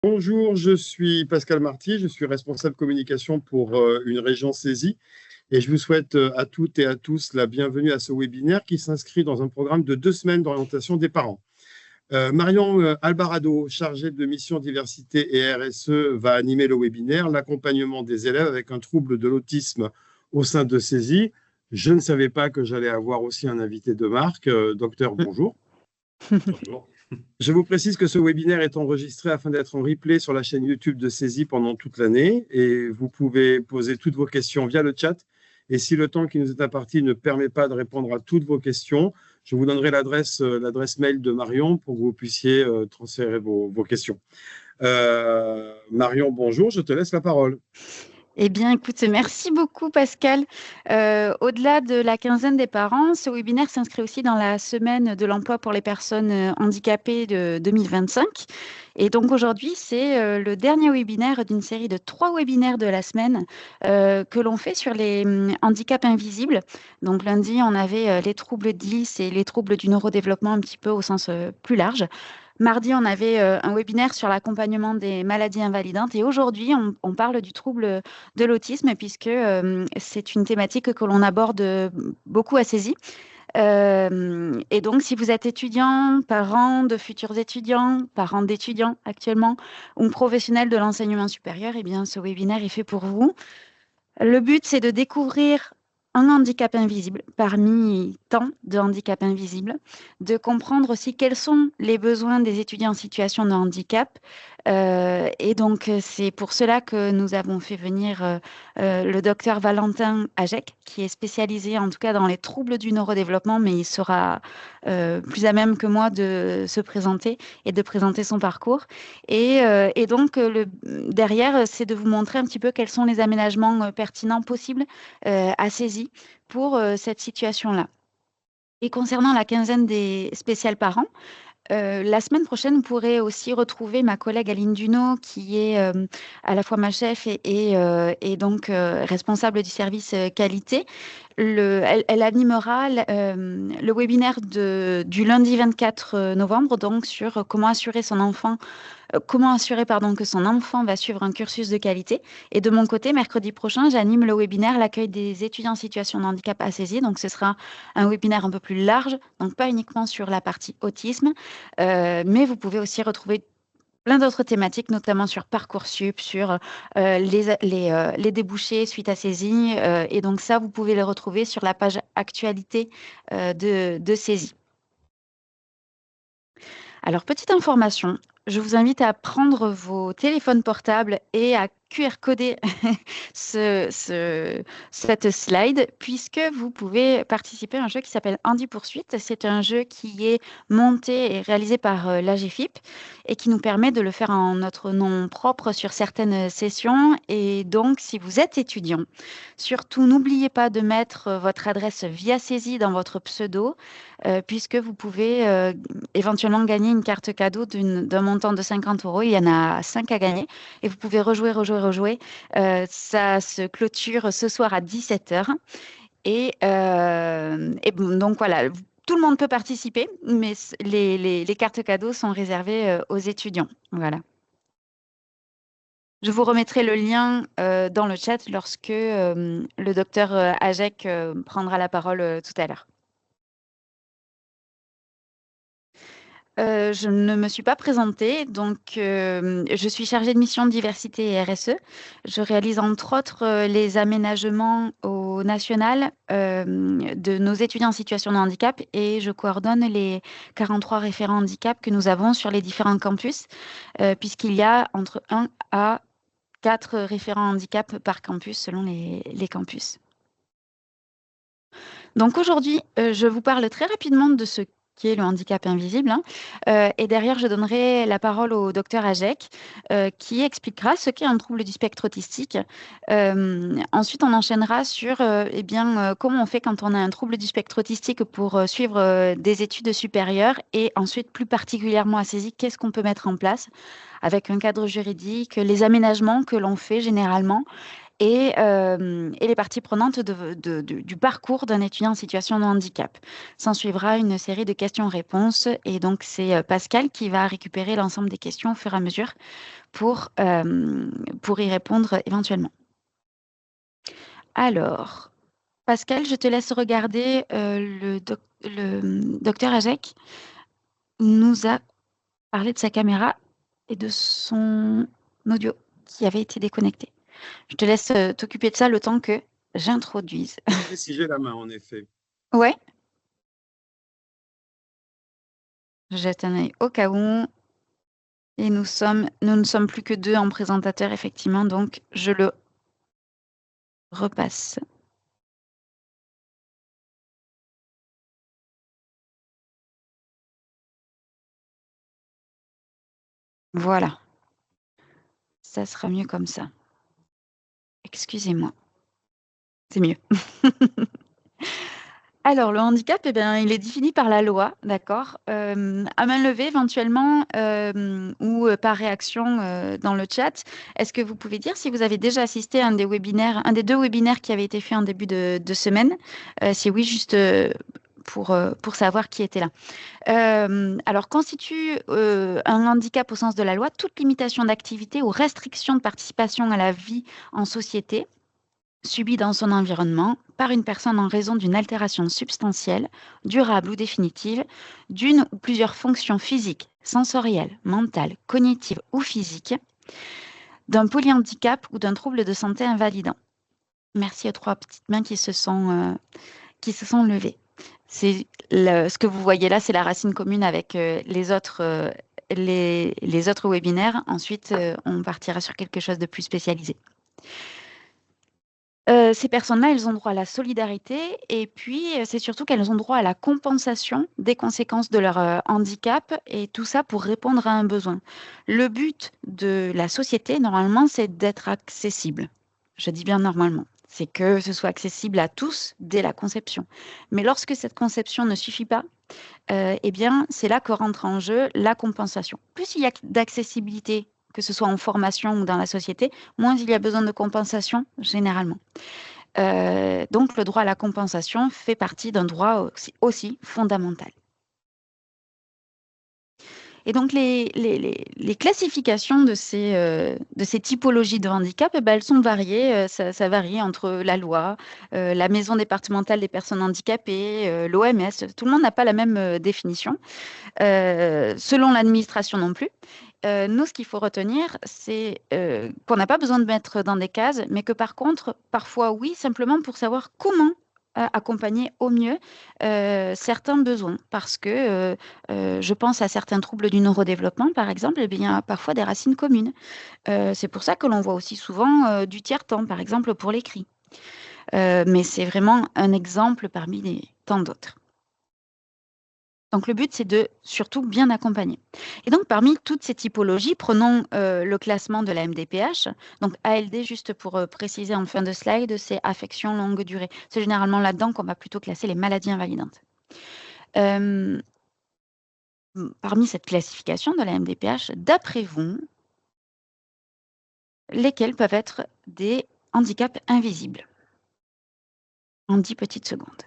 Bonjour, je suis Pascal Marty, je suis responsable communication pour une région saisie et je vous souhaite à toutes et à tous la bienvenue à ce webinaire qui s'inscrit dans un programme de 2 semaines d'orientation des parents. Marion Albarado, chargée de mission diversité et RSE, va animer le webinaire, l'accompagnement des élèves avec un trouble de l'autisme au sein de saisie. Je ne savais pas que j'allais avoir aussi un invité de marque. Docteur, bonjour. Bonjour. Je vous précise que ce webinaire est enregistré afin d'être en replay sur la chaîne YouTube de Saisie pendant toute l'année et vous pouvez poser toutes vos questions via le chat. Et si le temps qui nous est imparti ne permet pas de répondre à toutes vos questions, je vous donnerai l'adresse mail de Marion pour que vous puissiez transférer vos questions. Marion, bonjour, je te laisse la parole. Eh bien, écoute, merci beaucoup, Pascal. Au-delà de la quinzaine des parents, ce webinaire s'inscrit aussi dans la semaine de l'emploi pour les personnes handicapées de 2025. Et donc, aujourd'hui, c'est le dernier webinaire d'une série de 3 webinaires de la semaine que l'on fait sur les handicaps invisibles. Donc, lundi, on avait les troubles de l'IS et les troubles du neurodéveloppement un petit peu au sens plus large. Mardi, on avait un webinaire sur l'accompagnement des maladies invalidantes et aujourd'hui, on parle du trouble de l'autisme puisque c'est une thématique que l'on aborde beaucoup à Saisie. Et donc, si vous êtes étudiant, parent de futurs étudiants, parent d'étudiants actuellement ou professionnel de l'enseignement supérieur, eh bien, ce webinaire est fait pour vous. Le but, c'est de découvrir un handicap invisible parmi tant de handicaps invisibles, de comprendre aussi quels sont les besoins des étudiants en situation de handicap. Et donc, c'est pour cela que nous avons fait venir le docteur Valentin Ajek, qui est spécialisé en tout cas dans les troubles du neurodéveloppement, mais il sera plus à même que moi de se présenter et de présenter son parcours. Et donc, derrière, c'est de vous montrer un petit peu quels sont les aménagements pertinents possibles à Saisie pour cette situation-là. Et concernant la quinzaine des spéciales parents, la semaine prochaine, vous pourrez aussi retrouver ma collègue Aline Duno, qui est à la fois ma chef et donc responsable du service qualité. Elle animera le webinaire du lundi 24 novembre, donc sur comment assurer que son enfant va suivre un cursus de qualité. Et de mon côté, mercredi prochain, j'anime le webinaire l'accueil des étudiants en situation de handicap à Saisie. Donc, ce sera un webinaire un peu plus large, donc pas uniquement sur la partie autisme, mais vous pouvez aussi retrouver plein d'autres thématiques, notamment sur Parcoursup, sur les débouchés suite à Saisie. Et donc ça, vous pouvez les retrouver sur la page actualité de Saisie. Alors, petite information, je vous invite à prendre vos téléphones portables et à QR-coder cette slide, puisque vous pouvez participer à un jeu qui s'appelle Handi Poursuite. C'est un jeu qui est monté et réalisé par l'AGFIP et qui nous permet de le faire en notre nom propre sur certaines sessions. Et donc, si vous êtes étudiant, surtout n'oubliez pas de mettre votre adresse via Saisie dans votre pseudo, puisque vous pouvez éventuellement gagner une carte cadeau d'un montant de 50 €. Il y en a 5 à gagner et vous pouvez rejouer. Ça se clôture ce soir à 17 h. Et bon, donc voilà, tout le monde peut participer, mais les cartes cadeaux sont réservées aux étudiants. Voilà. Je vous remettrai le lien dans le chat lorsque le docteur Ajek prendra la parole tout à l'heure. Je ne me suis pas présentée, donc je suis chargée de mission diversité et RSE. Je réalise entre autres les aménagements au national de nos étudiants en situation de handicap et je coordonne les 43 référents handicap que nous avons sur les différents campus, puisqu'il y a entre 1 à 4 référents handicap par campus selon les campus. Donc aujourd'hui, je vous parle très rapidement de ce qui est le handicap invisible. Et derrière, je donnerai la parole au docteur Ajek, qui expliquera ce qu'est un trouble du spectre autistique. Ensuite, on enchaînera sur comment on fait quand on a un trouble du spectre autistique pour suivre des études supérieures et ensuite, plus particulièrement à Saisie, qu'est-ce qu'on peut mettre en place avec un cadre juridique, les aménagements que l'on fait généralement. et les parties prenantes du parcours d'un étudiant en situation de handicap. S'en suivra une série de questions-réponses et donc c'est Pascal qui va récupérer l'ensemble des questions au fur et à mesure pour y répondre éventuellement. Alors, Pascal, je te laisse regarder. Le docteur Ajek nous a parlé de sa caméra et de son audio qui avait été déconnecté. Je te laisse t'occuper de ça le temps que j'introduise. Si j'ai la main, en effet. Ouais. Je jette un œil au cas où. Et nous ne sommes plus que 2 en présentateur, effectivement, donc je le repasse. Voilà. Ça sera mieux comme ça. Excusez-moi. C'est mieux. Alors, le handicap, eh bien, il est défini par la loi, d'accord. À main levée, éventuellement, ou par réaction dans le chat, est-ce que vous pouvez dire si vous avez déjà assisté à un des 2 webinaires qui avaient été faits en début de semaine? Si oui, juste pour savoir qui était là. Alors, constitue un handicap au sens de la loi toute limitation d'activité ou restriction de participation à la vie en société subie dans son environnement par une personne en raison d'une altération substantielle, durable ou définitive, d'une ou plusieurs fonctions physiques, sensorielles, mentales, cognitives ou physiques, d'un polyhandicap ou d'un trouble de santé invalidant. Merci aux 3 petites mains qui se sont levées. Ce que vous voyez là, c'est la racine commune avec les autres webinaires. Ensuite, on partira sur quelque chose de plus spécialisé. Ces personnes-là, elles ont droit à la solidarité et puis c'est surtout qu'elles ont droit à la compensation des conséquences de leur handicap et tout ça pour répondre à un besoin. Le but de la société, normalement, c'est d'être accessible. Je dis bien normalement. C'est que ce soit accessible à tous dès la conception. Mais lorsque cette conception ne suffit pas, eh bien, c'est là que rentre en jeu la compensation. Plus il y a d'accessibilité, que ce soit en formation ou dans la société, moins il y a besoin de compensation généralement. Donc, le droit à la compensation fait partie d'un droit aussi fondamental. Et donc, les classifications de ces typologies de handicap, eh ben, elles sont variées. Ça varie entre la loi, la maison départementale des personnes handicapées, l'OMS. Tout le monde n'a pas la même définition, selon l'administration non plus. Nous, ce qu'il faut retenir, c'est qu'on n'a pas besoin de mettre dans des cases, mais que par contre, parfois oui, simplement pour savoir comment accompagner au mieux certains besoins. Parce que je pense à certains troubles du neurodéveloppement, par exemple, eh bien, il y a parfois des racines communes. C'est pour ça que l'on voit aussi souvent du tiers-temps, par exemple, pour l'écrit. Mais c'est vraiment un exemple parmi tant d'autres. Donc, le but, c'est de surtout bien accompagner. Et donc, parmi toutes ces typologies, prenons le classement de la MDPH. Donc, ALD, juste pour préciser en fin de slide, c'est affection longue durée. C'est généralement là-dedans qu'on va plutôt classer les maladies invalidantes. Parmi cette classification de la MDPH, d'après vous, lesquels peuvent être des handicaps invisibles? En 10 petites secondes.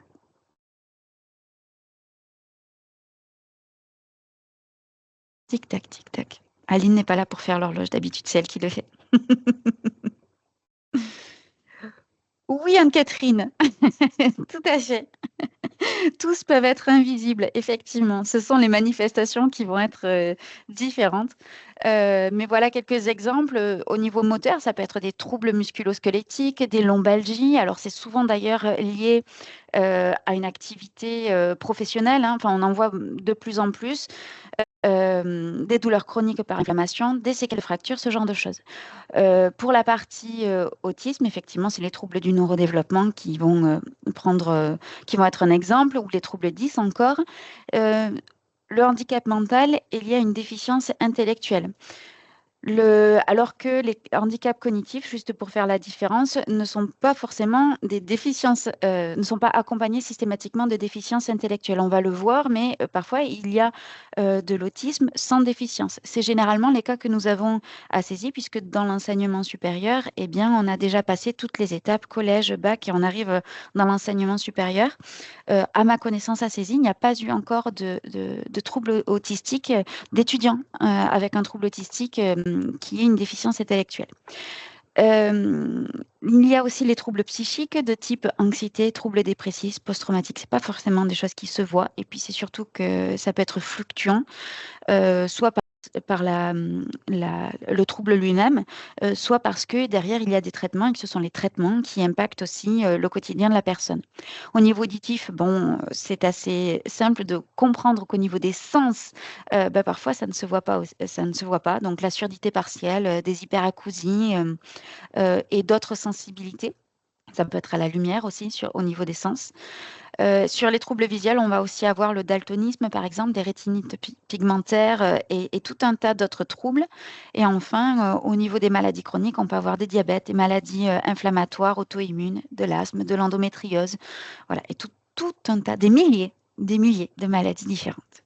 Tic-tac, tic-tac. Aline n'est pas là pour faire l'horloge, d'habitude c'est elle qui le fait. Oui, Anne-Catherine, tout à fait. Tous peuvent être invisibles, effectivement. Ce sont les manifestations qui vont être différentes. Mais voilà quelques exemples. Au niveau moteur, ça peut être des troubles musculo-squelettiques, des lombalgies. Alors, c'est souvent d'ailleurs lié à une activité professionnelle. Hein. Enfin, on en voit de plus en plus. Des douleurs chroniques par inflammation, des séquelles de fractures, ce genre de choses. Pour la partie autisme, effectivement, c'est les troubles du neurodéveloppement qui vont être un exemple, ou les troubles 10 encore. Le handicap mental est lié à une déficience intellectuelle. Alors que les handicaps cognitifs, juste pour faire la différence, ne sont pas forcément des déficiences, ne sont pas accompagnés systématiquement de déficiences intellectuelles. On va le voir, mais parfois il y a de l'autisme sans déficience. C'est généralement les cas que nous avons à saisir, puisque dans l'enseignement supérieur, eh bien, on a déjà passé toutes les étapes, collège, bac, et on arrive dans l'enseignement supérieur. À ma connaissance, à Saisy, il n'y a pas eu encore de troubles autistiques d'étudiants avec un trouble autistique qui est une déficience intellectuelle. Il y a aussi les troubles psychiques de type anxiété, troubles dépressifs, post-traumatiques. C'est pas forcément des choses qui se voient. Et puis c'est surtout que ça peut être fluctuant, soit par le trouble lui-même, soit parce que derrière, il y a des traitements et que ce sont les traitements qui impactent aussi le quotidien de la personne. Au niveau auditif, bon, c'est assez simple de comprendre qu'au niveau des sens, parfois, ça ne se voit pas, ça ne se voit pas. Donc, la surdité partielle, des hyperacousies et d'autres sensibilités. Ça peut être à la lumière aussi au niveau des sens. Sur les troubles visuels, on va aussi avoir le daltonisme, par exemple, des rétinites pigmentaires et tout un tas d'autres troubles. Et enfin, au niveau des maladies chroniques, on peut avoir des diabètes, des maladies inflammatoires, auto-immunes, de l'asthme, de l'endométriose, voilà, et tout un tas, des milliers de maladies différentes.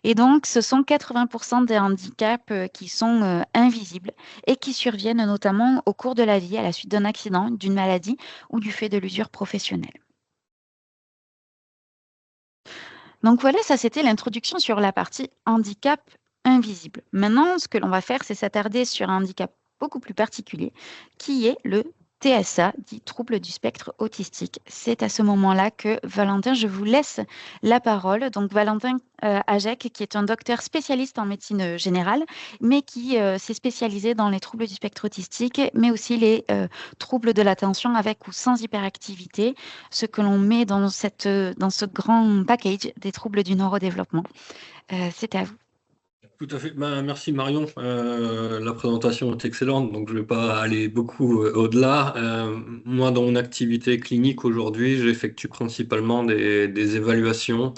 Et donc, ce sont 80% des handicaps qui sont invisibles et qui surviennent notamment au cours de la vie à la suite d'un accident, d'une maladie ou du fait de l'usure professionnelle. Donc voilà, ça c'était l'introduction sur la partie handicap invisible. Maintenant, ce que l'on va faire, c'est s'attarder sur un handicap beaucoup plus particulier, qui est le TSA, dit trouble du spectre autistique. C'est à ce moment-là que Valentin, je vous laisse la parole. Donc Valentin Ajek, qui est un docteur spécialiste en médecine générale, mais qui s'est spécialisé dans les troubles du spectre autistique, mais aussi les troubles de l'attention avec ou sans hyperactivité, ce que l'on met dans ce grand package des troubles du neurodéveloppement. C'est à vous. Tout à fait. Ben, merci Marion. La présentation est excellente, donc je ne vais pas aller beaucoup au-delà. Moi, dans mon activité clinique aujourd'hui, j'effectue principalement des évaluations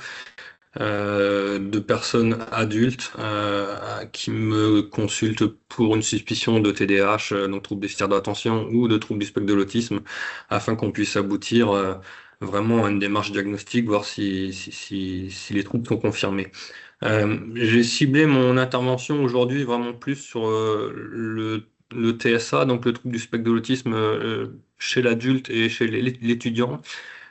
de personnes adultes qui me consultent pour une suspicion de TDAH, donc trouble déficitaire de l'attention ou de trouble du spectre de l'autisme, afin qu'on puisse aboutir vraiment à une démarche diagnostique, voir si les troubles sont confirmés. J'ai ciblé mon intervention aujourd'hui vraiment plus sur le TSA, donc le trouble du spectre de l'autisme chez l'adulte et chez l'étudiant.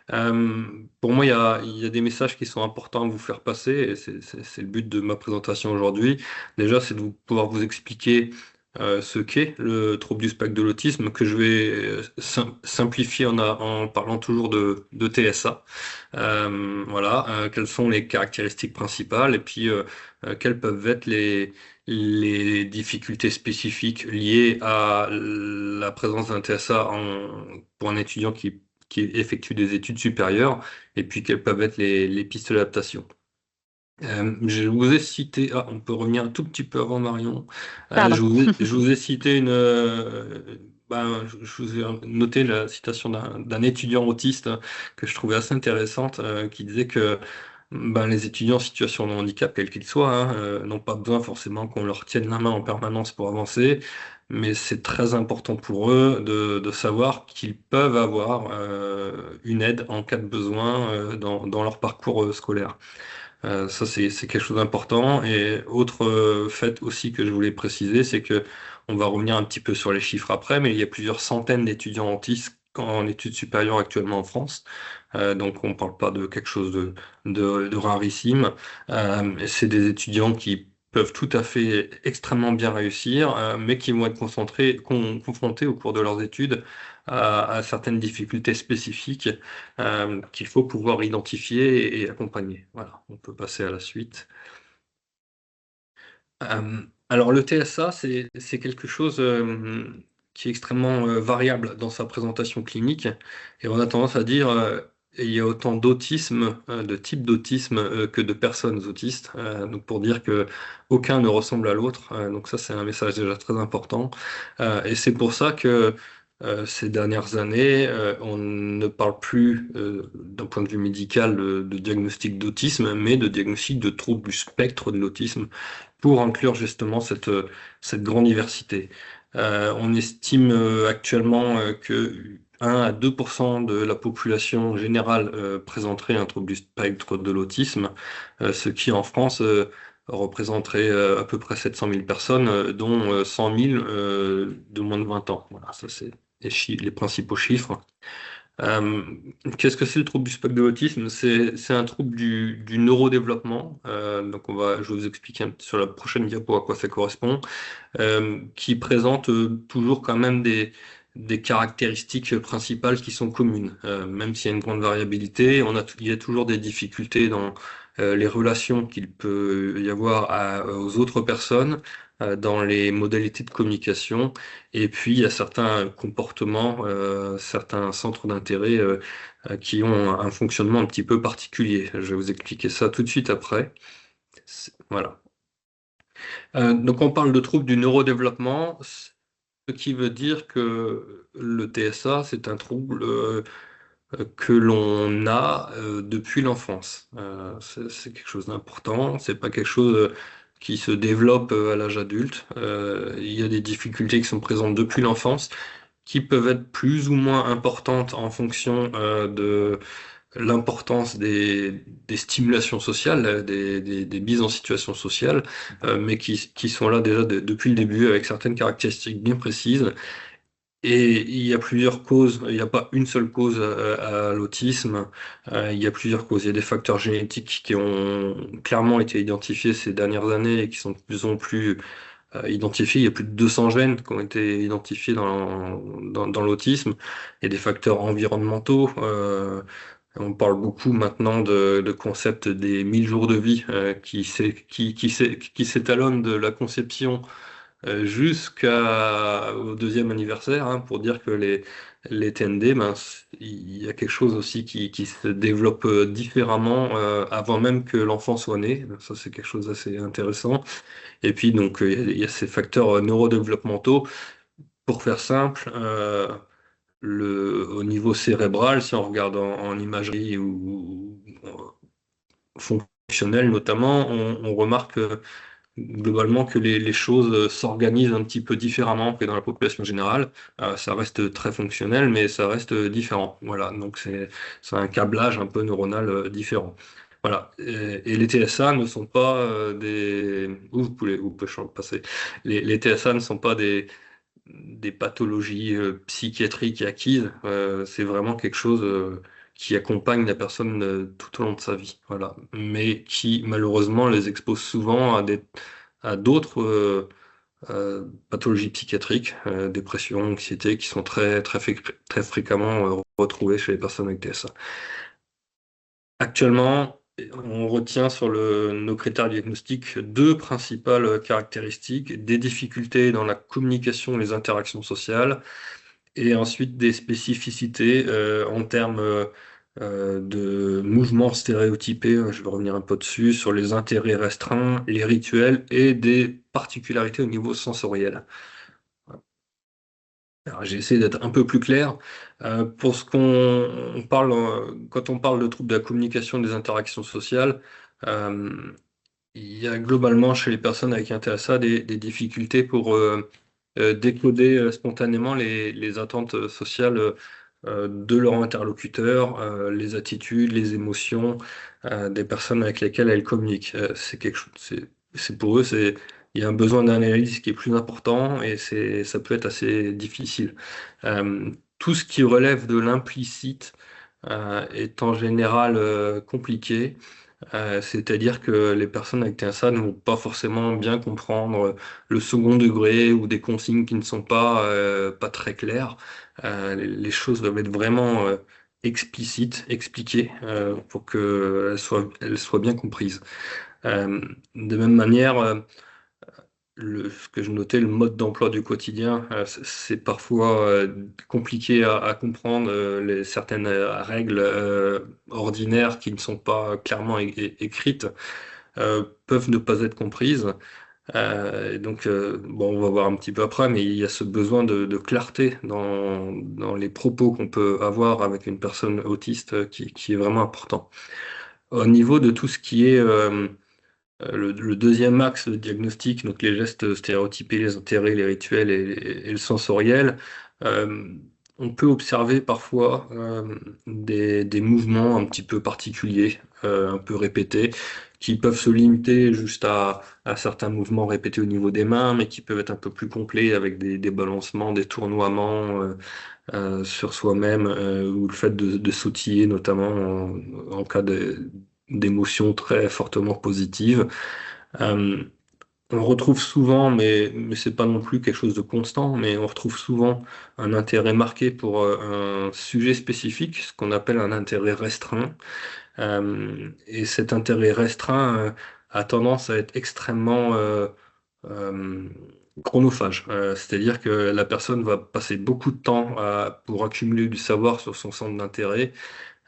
Pour moi, il y a des messages qui sont importants à vous faire passer, et c'est le but de ma présentation aujourd'hui. Déjà, c'est de pouvoir vous expliquer ce qu'est le trouble du spectre de l'autisme, que je vais simplifier en parlant toujours de TSA. Voilà, quelles sont les caractéristiques principales, et puis quelles peuvent être les difficultés spécifiques liées à la présence d'un TSA pour un étudiant qui effectuent des études supérieures, et puis quelles peuvent être les pistes d'adaptation. Je vous ai cité, on peut revenir un tout petit peu avant Marion. Je vous ai cité je vous ai noté la citation d'un étudiant autiste que je trouvais assez intéressante, qui disait que les étudiants en situation de handicap, quel qu'il soit, n'ont pas besoin forcément qu'on leur tienne la main en permanence pour avancer, mais c'est très important pour eux de savoir qu'ils peuvent avoir une aide en cas de besoin dans leur parcours scolaire. Ça, c'est quelque chose d'important. Et autre fait aussi que je voulais préciser, c'est que on va revenir un petit peu sur les chiffres après, mais il y a plusieurs centaines d'étudiants autistes en études supérieures actuellement en France. Donc on ne parle pas de quelque chose de rarissime. C'est des étudiants qui peuvent tout à fait extrêmement bien réussir, mais qui vont être confrontés au cours de leurs études à certaines difficultés spécifiques qu'il faut pouvoir identifier et accompagner. Voilà, on peut passer à la suite. Alors le TSA, c'est quelque chose qui est extrêmement variable dans sa présentation clinique, et on a tendance à dire il y a autant d'autisme, de types d'autisme que de personnes autistes, donc pour dire que aucun ne ressemble à l'autre. Donc ça, c'est un message déjà très important, et c'est pour ça que ces dernières années, on ne parle plus d'un point de vue médical de diagnostic d'autisme, mais de diagnostic de troubles du spectre de l'autisme, pour inclure justement cette grande diversité. On estime actuellement que 1 à 2% de la population générale présenterait un trouble du spectre de l'autisme, ce qui en France représenterait à peu près 700 000 personnes, dont 100 000 de moins de 20 ans. Voilà, ça c'est les principaux chiffres. Euh, Qu'est-ce que c'est le trouble du spectre de l'autisme? C'est un trouble du neurodéveloppement. Donc je vais vous expliquer sur la prochaine diapo à quoi ça correspond, qui présente toujours quand même des caractéristiques principales qui sont communes. Même s'il y a une grande variabilité, il y a toujours des difficultés dans les relations qu'il peut y avoir aux autres personnes, dans les modalités de communication, et puis il y a certains comportements, certains centres d'intérêt qui ont un fonctionnement un petit peu particulier. Je vais vous expliquer ça tout de suite après. Voilà. Donc on parle de troubles du neurodéveloppement, ce qui veut dire que le TSA, c'est un trouble que l'on a depuis l'enfance. C'est quelque chose d'important, c'est pas quelque chose qui se développe à l'âge adulte. Il y a des difficultés qui sont présentes depuis l'enfance, qui peuvent être plus ou moins importantes en fonction de l'importance des stimulations sociales, des mises en situation sociale, mais qui sont là déjà depuis le début avec certaines caractéristiques bien précises. Et il y a plusieurs causes, il n'y a pas une seule cause à l'autisme, il y a plusieurs causes. Il y a des facteurs génétiques qui ont clairement été identifiés ces dernières années et qui sont de plus en plus identifiés. Il y a plus de 200 gènes qui ont été identifiés dans l'autisme. Il y a des facteurs environnementaux. On parle beaucoup maintenant de concept des 1000 jours de vie qui s'étalonnent de la conception jusqu'au deuxième anniversaire, hein, pour dire que les TND, ben, il y a quelque chose aussi qui se développe différemment avant même que l'enfant soit né. Ça, c'est quelque chose d'assez intéressant. Et puis, donc, il y a ces facteurs neurodéveloppementaux. Pour faire simple, au niveau cérébral, si on regarde en imagerie ou fonctionnelle notamment, on remarque globalement que les choses s'organisent un petit peu différemment que dans la population générale. Ça reste très fonctionnel, mais ça reste différent. Voilà, donc c'est un câblage un peu neuronal différent. Voilà. Et les TSA ne sont pas des... Vous pouvez passer. Les TSA ne sont pas des pathologies psychiatriques acquises. C'est vraiment quelque chose qui accompagne la personne tout au long de sa vie. Voilà. Mais qui, malheureusement, les expose souvent à d'autres pathologies psychiatriques, dépression, anxiété, qui sont très fréquemment retrouvées chez les personnes avec TSA. Actuellement, on retient sur nos critères diagnostiques deux principales caractéristiques: des difficultés dans la communication et les interactions sociales, et ensuite des spécificités en termes de mouvements stéréotypés. Je vais revenir un peu dessus, sur les intérêts restreints, les rituels et des particularités au niveau sensoriel. Alors, j'ai essayé d'être un peu plus clair. Pour ce qu'on parle, quand on parle de troubles de la communication et des interactions sociales, il y a globalement chez les personnes avec un TSA des difficultés pour décoder spontanément les attentes sociales de leur interlocuteur, les attitudes, les émotions des personnes avec lesquelles elles communiquent. C'est quelque chose, c'est pour eux, il y a un besoin d'analyse qui est plus important et ça peut être assez difficile. Tout ce qui relève de l'implicite est en général compliqué. C'est-à-dire que les personnes avec TSA ne vont pas forcément bien comprendre le second degré ou des consignes qui ne sont pas très claires. Les choses doivent être vraiment explicites, expliquées, pour qu'elles soient bien comprises. De même manière, ce que je notais, le mode d'emploi du quotidien, c'est parfois compliqué à comprendre. Certaines règles ordinaires qui ne sont pas clairement écrites peuvent ne pas être comprises. Bon, on va voir un petit peu après, mais il y a ce besoin de clarté dans les propos qu'on peut avoir avec une personne autiste qui est vraiment important. Au niveau de tout ce qui est le deuxième axe de diagnostic, donc les gestes stéréotypés, les intérêts, les rituels et le sensoriel, euh, on peut observer parfois des mouvements un petit peu particuliers, un peu répétés, qui peuvent se limiter juste à certains mouvements répétés au niveau des mains, mais qui peuvent être un peu plus complets avec des balancements, des tournoiements sur soi-même, ou le fait de sautiller notamment en cas d'émotions très fortement positives. Euh, on retrouve souvent, mais c'est pas non plus quelque chose de constant, mais on retrouve souvent un intérêt marqué pour un sujet spécifique, ce qu'on appelle un intérêt restreint. Et cet intérêt restreint a tendance à être extrêmement euh, chronophage. C'est-à-dire que la personne va passer beaucoup de temps pour accumuler du savoir sur son centre d'intérêt,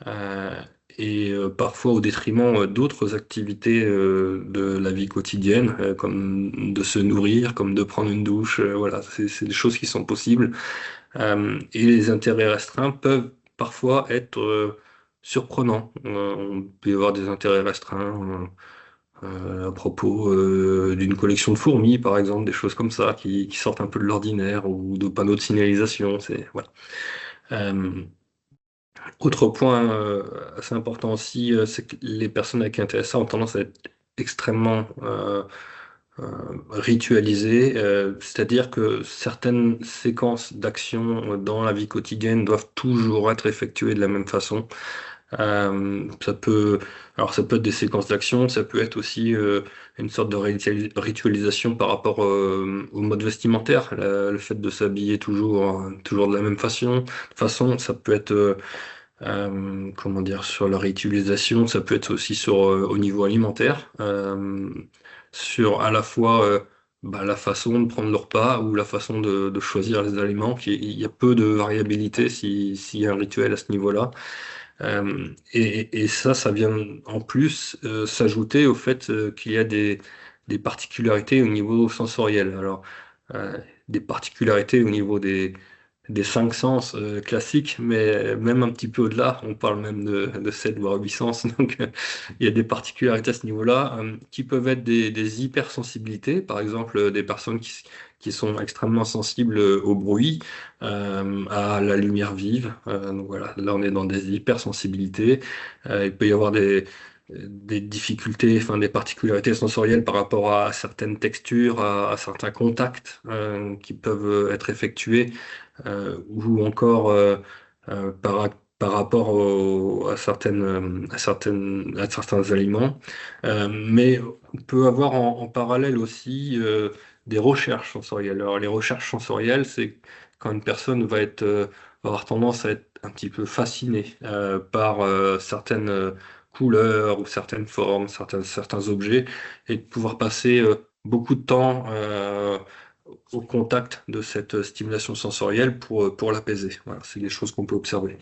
euh, parfois au détriment d'autres activités de la vie quotidienne, comme de se nourrir, comme de prendre une douche. Voilà, c'est des choses qui sont possibles. Et les intérêts restreints peuvent parfois être surprenants. On peut y avoir des intérêts restreints à propos d'une collection de fourmis, par exemple, des choses comme ça qui sortent un peu de l'ordinaire, ou de panneaux de signalisation. Voilà. Euh, Autre point assez important aussi, c'est que les personnes avec un TSA ont tendance à être extrêmement ritualisées, c'est-à-dire que certaines séquences d'actions dans la vie quotidienne doivent toujours être effectuées de la même façon. Ça peut, alors ça peut être des séquences d'actions, ça peut être aussi une sorte de ritualisation par rapport au mode vestimentaire, le fait de s'habiller toujours de la même façon, ça peut être comment dire, sur la réutilisation, ça peut être aussi au niveau alimentaire, sur à la fois la façon de prendre le repas ou la façon de choisir les aliments. Il y a peu de variabilité s'il y a un rituel à ce niveau-là. Et ça vient en plus s'ajouter au fait qu'il y a des particularités au niveau sensoriel. Alors, euh, des particularités au niveau des cinq sens classiques, mais même un petit peu au-delà, on parle même de 7 voire 8 sens, donc il y a des particularités à ce niveau-là, qui peuvent être des hypersensibilités, par exemple des personnes qui sont extrêmement sensibles au bruit, à la lumière vive, donc voilà, là on est dans des hypersensibilités. Il peut y avoir des difficultés, enfin des particularités sensorielles par rapport à certaines textures, à certains contacts qui peuvent être effectués, ou encore par rapport à certains aliments. Mais on peut avoir en parallèle aussi des recherches sensorielles. Alors les recherches sensorielles, c'est quand une personne va avoir tendance à être un petit peu fascinée par certaines couleurs ou certaines formes, certains objets, et de pouvoir passer beaucoup de temps au contact de cette stimulation sensorielle pour l'apaiser. Voilà, c'est des choses qu'on peut observer.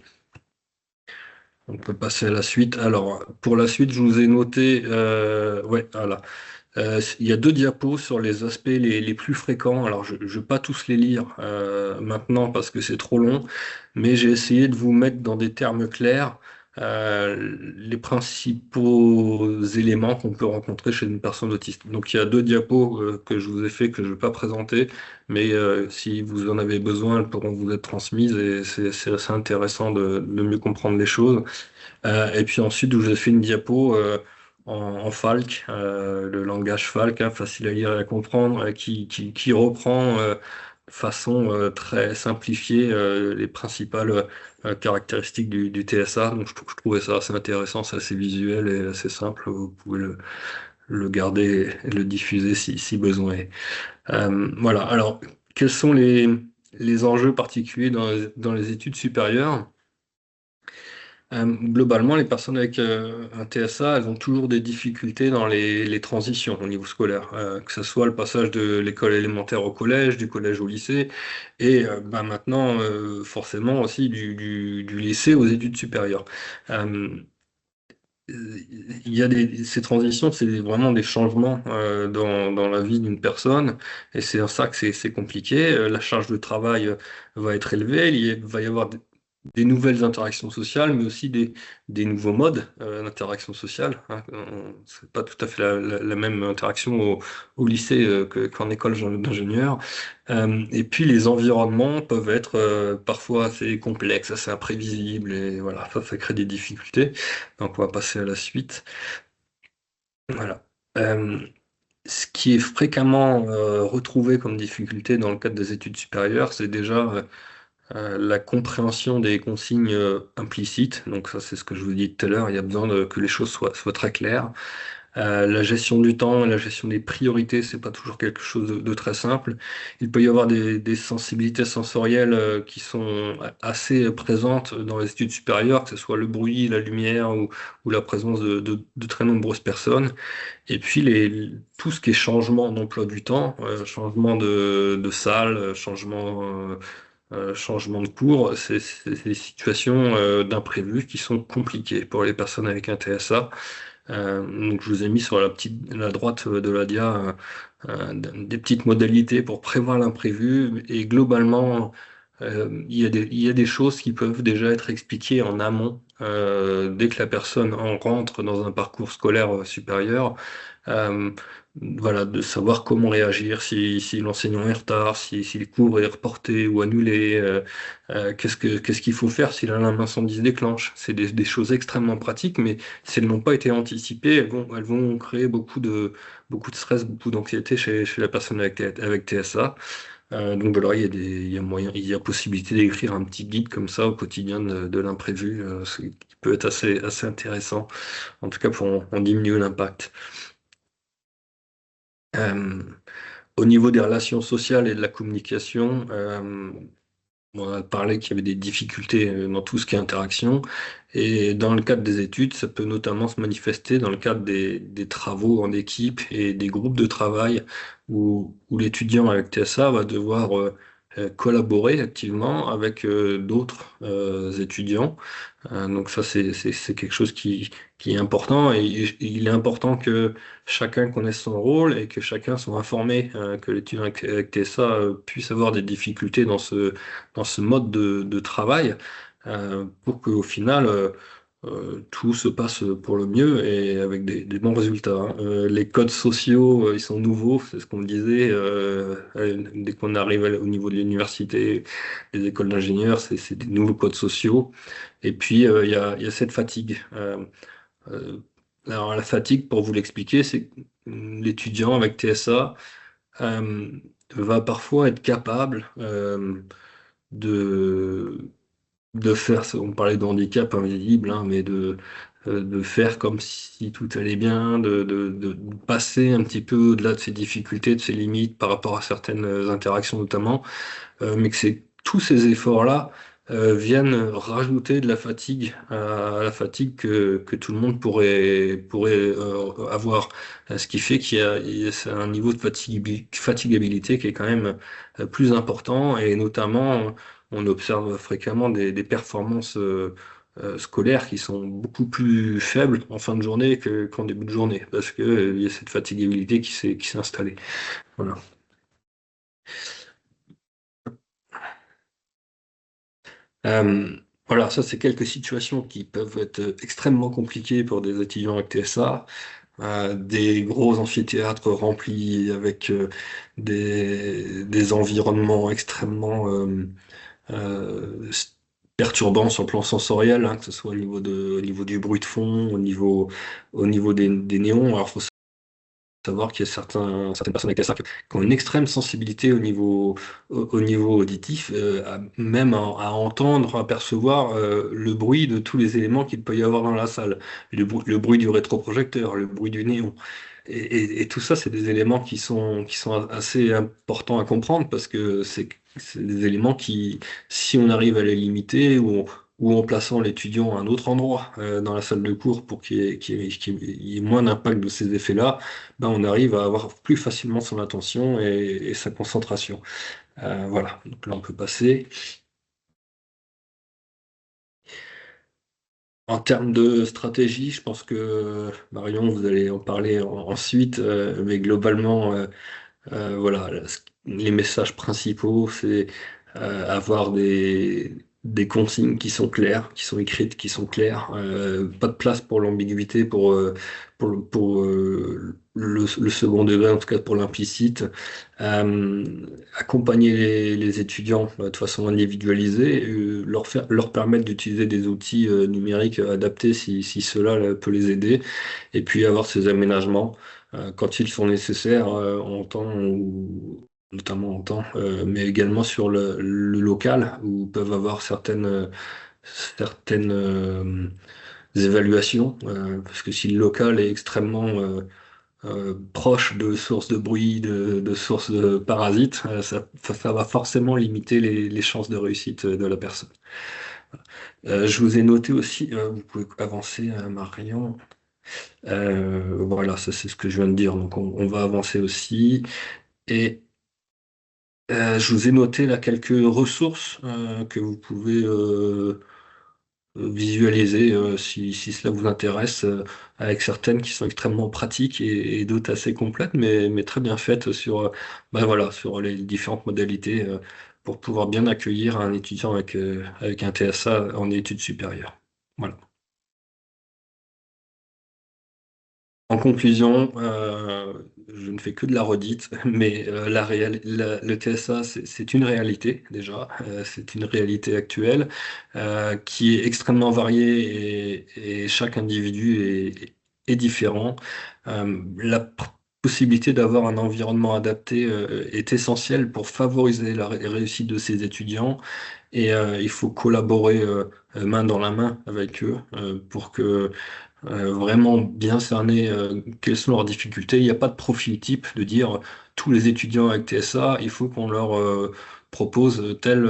On peut passer à la suite. Alors, pour la suite, je vous ai noté, ouais, voilà. Il y a deux diapos sur les aspects les plus fréquents. Alors, je ne vais pas tous les lire maintenant parce que c'est trop long, mais j'ai essayé de vous mettre dans des termes clairs les principaux éléments qu'on peut rencontrer chez une personne autiste. Donc, il y a deux diapos que je vous ai fait, que je ne vais pas présenter, mais si vous en avez besoin, elles pourront vous être transmises, et c'est assez intéressant de mieux comprendre les choses. Et puis ensuite, je vous ai fait une diapo en Falc, le langage Falc, hein, facile à lire et à comprendre, qui reprend de façon très simplifiée les principales caractéristiques du TSA. Donc je trouvais ça assez intéressant, c'est assez visuel et assez simple. Vous pouvez le garder et le diffuser si besoin est. Voilà, alors quels sont les enjeux particuliers dans les études supérieures? Globalement, les personnes avec un TSA, elles ont toujours des difficultés dans les transitions au niveau scolaire, que ce soit le passage de l'école élémentaire au collège, du collège au lycée, et maintenant, forcément aussi du lycée aux études supérieures. Euh, il y a ces transitions, c'est vraiment des changements dans la vie d'une personne, et c'est en ça que c'est compliqué. La charge de travail va être élevée, va y avoir des nouvelles interactions sociales, mais aussi des nouveaux modes d'interaction sociale, hein. C'est pas tout à fait la même interaction au lycée qu'en école d'ingénieur. Et puis les environnements peuvent être parfois assez complexes, assez imprévisibles, et voilà, ça crée des difficultés. Donc on va passer à la suite. Voilà. Euh, Ce qui est fréquemment retrouvé comme difficulté dans le cadre des études supérieures, c'est déjà la compréhension des consignes implicites. Donc ça, c'est ce que je vous dis tout à l'heure. Il y a besoin que les choses soient très claires. La gestion du temps et la gestion des priorités, c'est pas toujours quelque chose de très simple. Il peut y avoir des sensibilités sensorielles qui sont assez présentes dans les études supérieures, que ce soit le bruit, la lumière ou la présence de très nombreuses personnes. Et puis tout ce qui est changement d'emploi du temps, changement de salle, changement de cours, c'est des situations d'imprévu qui sont compliquées pour les personnes avec un TSA. Donc je vous ai mis sur la droite de la dia des petites modalités pour prévoir l'imprévu, et globalement il y a des choses qui peuvent déjà être expliquées en amont dès que la personne en rentre dans un parcours scolaire supérieur. Euh, voilà, de savoir comment réagir si l'enseignant est en retard, si le cours est reporté ou annulé, qu'est-ce qu'il faut faire si l'alarme incendie se déclenche. C'est des choses extrêmement pratiques, mais si elles n'ont pas été anticipées, elles vont créer beaucoup de stress, beaucoup d'anxiété chez la personne avec TSA. Donc voilà, il y a moyen, il y a possibilité d'écrire un petit guide comme ça au quotidien de l'imprévu, ce qui peut être assez intéressant, en tout cas pour en diminuer l'impact. Euh, Au niveau des relations sociales et de la communication, on a parlé qu'il y avait des difficultés dans tout ce qui est interaction. Et dans le cadre des études, ça peut notamment se manifester dans le cadre des travaux en équipe et des groupes de travail où l'étudiant avec TSA va devoir collaborer activement avec d'autres étudiants. Donc ça, c'est quelque chose qui est important, et il est important que chacun connaisse son rôle et que chacun soit informé, que l'étudiant avec TSA puisse avoir des difficultés dans ce mode de travail, pour qu'au final, tout se passe pour le mieux et avec des bons résultats, hein. Les codes sociaux, ils sont nouveaux, c'est ce qu'on disait, dès qu'on arrive au niveau de l'université, des écoles d'ingénieurs, c'est des nouveaux codes sociaux. Et puis, il y a cette fatigue. Euh, alors, la fatigue, pour vous l'expliquer, c'est que l'étudiant avec TSA euh, va parfois être capable de, de faire, on parlait de handicap invisible, hein, mais de faire comme si tout allait bien, de passer un petit peu au-delà de ses difficultés, de ses limites par rapport à certaines interactions notamment, mais que tous ces efforts-là viennent rajouter de la fatigue à la fatigue que tout le monde pourrait avoir. Ce qui fait c'est un niveau de fatigabilité qui est quand même plus important, et notamment on observe fréquemment des performances scolaires qui sont beaucoup plus faibles en fin de journée qu'en début de journée, parce que il y a cette fatigabilité qui s'est installée. Voilà. Euh, voilà, ça c'est quelques situations qui peuvent être extrêmement compliquées pour des étudiants avec TSA. Des gros amphithéâtres remplis avec des environnements extrêmement euh, perturbants sur le plan sensoriel, hein, que ce soit au niveau du bruit de fond, au niveau des néons. Alors, faut savoir qu'il y a certaines personnes avec TSA qui ont une extrême sensibilité au niveau auditif, même à entendre, à percevoir le bruit de tous les éléments qu'il peut y avoir dans la salle. Le bruit du rétroprojecteur, le bruit du néon. Et tout ça, c'est des éléments qui sont assez importants à comprendre, parce que c'est des éléments qui, si on arrive à les limiter, ou en plaçant l'étudiant à un autre endroit dans la salle de cours pour qu'il y ait moins d'impact de ces effets-là, ben on arrive à avoir plus facilement son attention et sa concentration. Voilà, donc là on peut passer. En termes de stratégie, je pense que Marion, vous allez en parler ensuite, mais globalement, voilà, les messages principaux, c'est avoir des consignes qui sont claires, qui sont écrites, qui sont claires. Pas de place pour l'ambiguïté, pour le second degré, en tout cas pour l'implicite. Accompagner les étudiants de façon individualisée, leur permettre d'utiliser des outils numériques adaptés si cela peut les aider, et puis avoir ces aménagements quand ils sont nécessaires en temps notamment en temps, mais également sur le local où peuvent avoir certaines évaluations, parce que si le local est extrêmement proche de sources de bruit, de sources de parasites, ça va forcément limiter les chances de réussite de la personne. Je vous ai noté aussi, vous pouvez avancer, Marion. Voilà, ça c'est ce que je viens de dire, donc on va avancer aussi. Et je vous ai noté là quelques ressources que vous pouvez visualiser si cela vous intéresse, avec certaines qui sont extrêmement pratiques et d'autres assez complètes, mais très bien faites ben voilà, sur les différentes modalités pour pouvoir bien accueillir un étudiant avec un TSA en études supérieures. Voilà. En conclusion, je ne fais que de la redite, mais le TSA, c'est une réalité déjà, c'est une réalité actuelle qui est extrêmement variée et chaque individu est différent. La possibilité d'avoir un environnement adapté est essentielle pour favoriser la réussite de ces étudiants et il faut collaborer main dans la main avec eux pour que vraiment bien cerner quelles sont leurs difficultés. Il n'y a pas de profil type de dire tous les étudiants avec TSA, il faut qu'on leur propose tel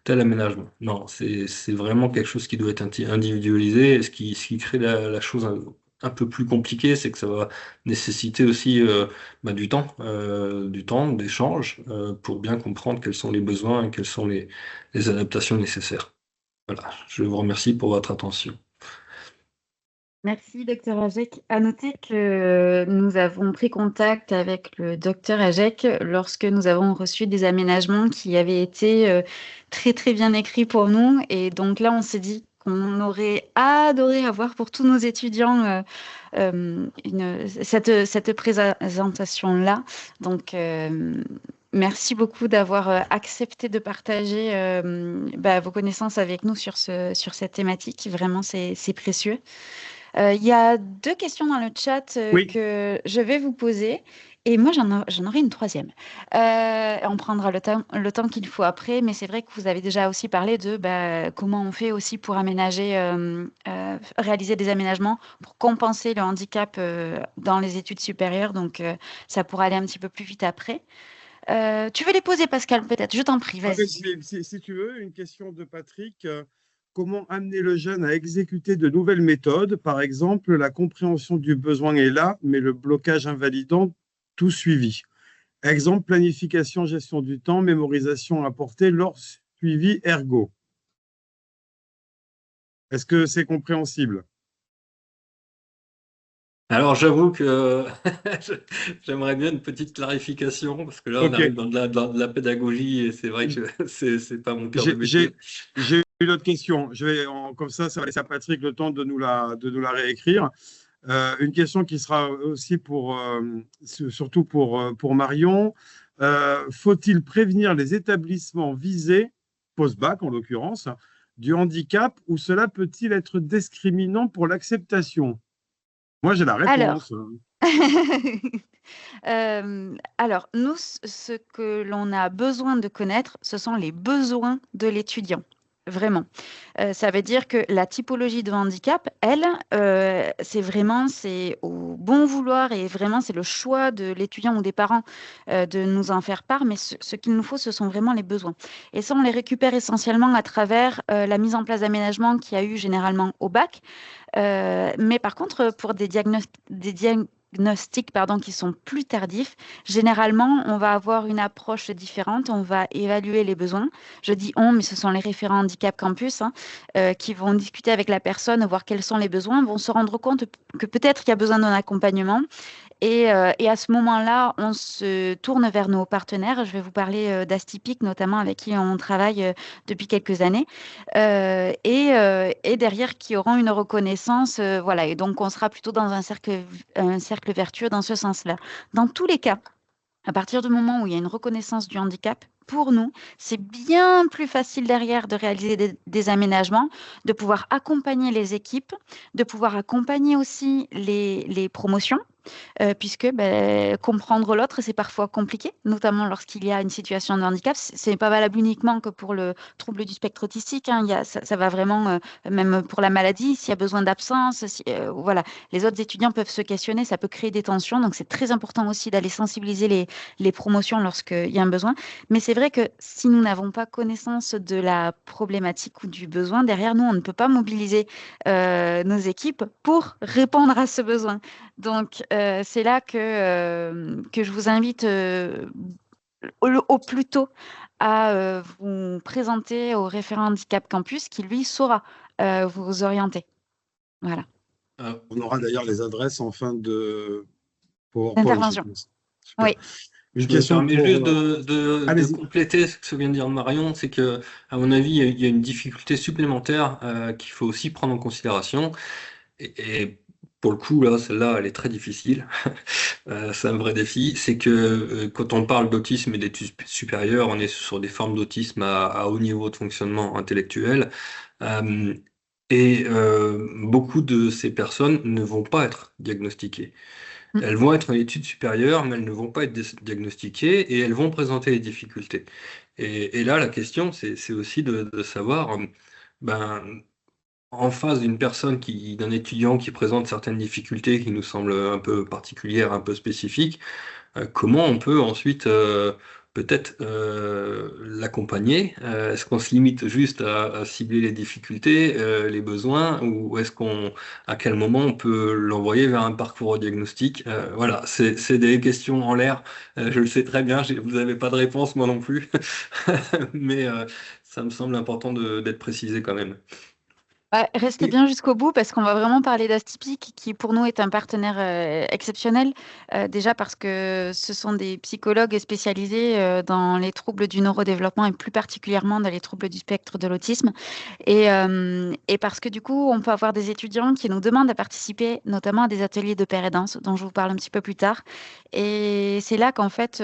aménagement. Non, c'est vraiment quelque chose qui doit être individualisé. Et ce qui crée la chose un peu plus compliquée, c'est que ça va nécessiter aussi du temps, d'échange, pour bien comprendre quels sont les besoins et quelles sont les adaptations nécessaires. Voilà, je vous remercie pour votre attention. Merci, docteur Ajek. À noter que nous avons pris contact avec le docteur Ajek lorsque nous avons reçu des aménagements qui avaient été très, très bien écrits pour nous. Et donc là, on s'est dit qu'on aurait adoré avoir pour tous nos étudiants cette présentation-là. Donc, merci beaucoup d'avoir accepté de partager vos connaissances avec nous sur cette thématique. Vraiment, c'est précieux. Il y a 2 questions dans le chat Oui. que je vais vous poser. Et moi, j'en aurai une troisième. On prendra le temps qu'il faut après, mais c'est vrai que vous avez déjà aussi parlé de comment on fait aussi pour réaliser des aménagements pour compenser le handicap dans les études supérieures. Donc, ça pourra aller un petit peu plus vite après. Tu veux les poser, Pascal, peut-être? Je t'en prie, vas-y. Si tu veux, une question de Patrick. Comment amener le jeune à exécuter de nouvelles méthodes? Par exemple, la compréhension du besoin est là, mais le blocage invalidant tout suivi. Exemple, planification, gestion du temps, mémorisation apportée lors suivi ergo. Est-ce que c'est compréhensible? Alors j'avoue que j'aimerais bien une petite clarification parce que là on arrive dans de la pédagogie et c'est vrai que c'est pas mon cœur de métier. J'ai une autre question. Comme ça va laisser à Patrick le temps de nous la réécrire. Une question qui sera aussi surtout pour Marion. Faut-il prévenir les établissements visés, post-bac en l'occurrence, du handicap ou cela peut-il être discriminant pour l'acceptation? Moi, j'ai la réponse. Alors, nous, ce que l'on a besoin de connaître, ce sont les besoins de l'étudiant. Vraiment. Ça veut dire que la typologie de handicap, elle, c'est au bon vouloir et vraiment, c'est le choix de l'étudiant ou des parents de nous en faire part. Mais ce qu'il nous faut, ce sont vraiment les besoins. Et ça, on les récupère essentiellement à travers la mise en place d'aménagements qu'il y a eu généralement au bac. Mais par contre, pour des diagnostics qui sont plus tardifs, généralement, on va avoir une approche différente, on va évaluer les besoins. Je dis on, mais ce sont les référents handicap campus qui vont discuter avec la personne, voir quels sont les besoins, vont se rendre compte que peut-être il y a besoin d'un accompagnement. Et à ce moment-là, on se tourne vers nos partenaires. Je vais vous parler d'Astypic, notamment avec qui on travaille depuis quelques années, et derrière qui auront une reconnaissance. Voilà. Et donc, on sera plutôt dans un cercle vertueux dans ce sens-là. Dans tous les cas, à partir du moment où il y a une reconnaissance du handicap, pour nous, c'est bien plus facile derrière de réaliser des aménagements, de pouvoir accompagner les équipes, de pouvoir accompagner aussi les promotions. Puisque comprendre l'autre, c'est parfois compliqué, notamment lorsqu'il y a une situation de handicap. Ce n'est pas valable uniquement que pour le trouble du spectre autistique. Ça va vraiment, même pour la maladie, s'il y a besoin d'absence, voilà, les autres étudiants peuvent se questionner, ça peut créer des tensions. Donc, c'est très important aussi d'aller sensibiliser les promotions lorsqu'il y a un besoin. Mais c'est vrai que si nous n'avons pas connaissance de la problématique ou du besoin, derrière nous, on ne peut pas mobiliser nos équipes pour répondre à ce besoin. Donc, c'est là que je vous invite au plus tôt à vous présenter au référent handicap campus qui, lui, saura vous orienter. Voilà. On aura d'ailleurs les adresses en fin de PowerPoint. Intervention. Oui. Une question juste de compléter ce que vient de dire Marion, c'est que, à mon avis, il y a une difficulté supplémentaire qu'il faut aussi prendre en considération. Et pour le coup, là, celle-là, elle est très difficile. C'est un vrai défi. C'est que quand on parle d'autisme et d'études supérieures, on est sur des formes d'autisme à haut niveau de fonctionnement intellectuel. Beaucoup de ces personnes ne vont pas être diagnostiquées. Elles vont être en études supérieures, mais elles ne vont pas être diagnostiquées et elles vont présenter des difficultés. Et là, la question, c'est aussi de savoir, en face d'une personne d'un étudiant qui présente certaines difficultés qui nous semblent un peu particulières, un peu spécifiques, comment on peut ensuite peut-être l'accompagner? Est-ce qu'on se limite juste à cibler les difficultés, les besoins, ou à quel moment on peut l'envoyer vers un parcours diagnostic? Voilà, c'est des questions en l'air. Je le sais très bien, vous n'avez pas de réponse, moi non plus, mais ça me semble important d'être précisé quand même. Restez bien jusqu'au bout parce qu'on va vraiment parler d'Astypic qui pour nous est un partenaire exceptionnel. Déjà parce que ce sont des psychologues spécialisés dans les troubles du neurodéveloppement et plus particulièrement dans les troubles du spectre de l'autisme. Et parce que du coup, on peut avoir des étudiants qui nous demandent à participer notamment à des ateliers de pair et danse dont je vous parle un petit peu plus tard. Et c'est là qu'en fait,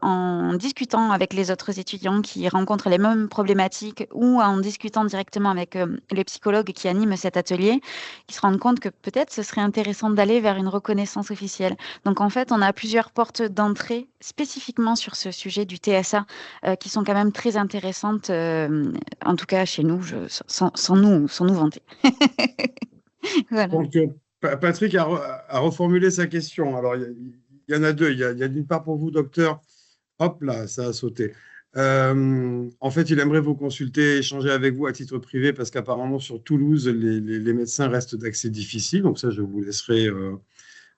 en discutant avec les autres étudiants qui rencontrent les mêmes problématiques ou en discutant directement avec les psychologues qui animent cet atelier, ils se rendent compte que peut-être ce serait intéressant d'aller vers une reconnaissance officielle. Donc en fait, on a plusieurs portes d'entrée spécifiquement sur ce sujet du TSA qui sont quand même très intéressantes, en tout cas chez nous, sans nous vanter. Voilà. Donc, Patrick a reformulé sa question. Alors, il y en a deux. Il y a d'une part pour vous, docteur. Hop là, ça a sauté. En fait, il aimerait vous consulter, échanger avec vous à titre privé parce qu'apparemment sur Toulouse, les médecins restent d'accès difficile. Donc ça, je vous laisserai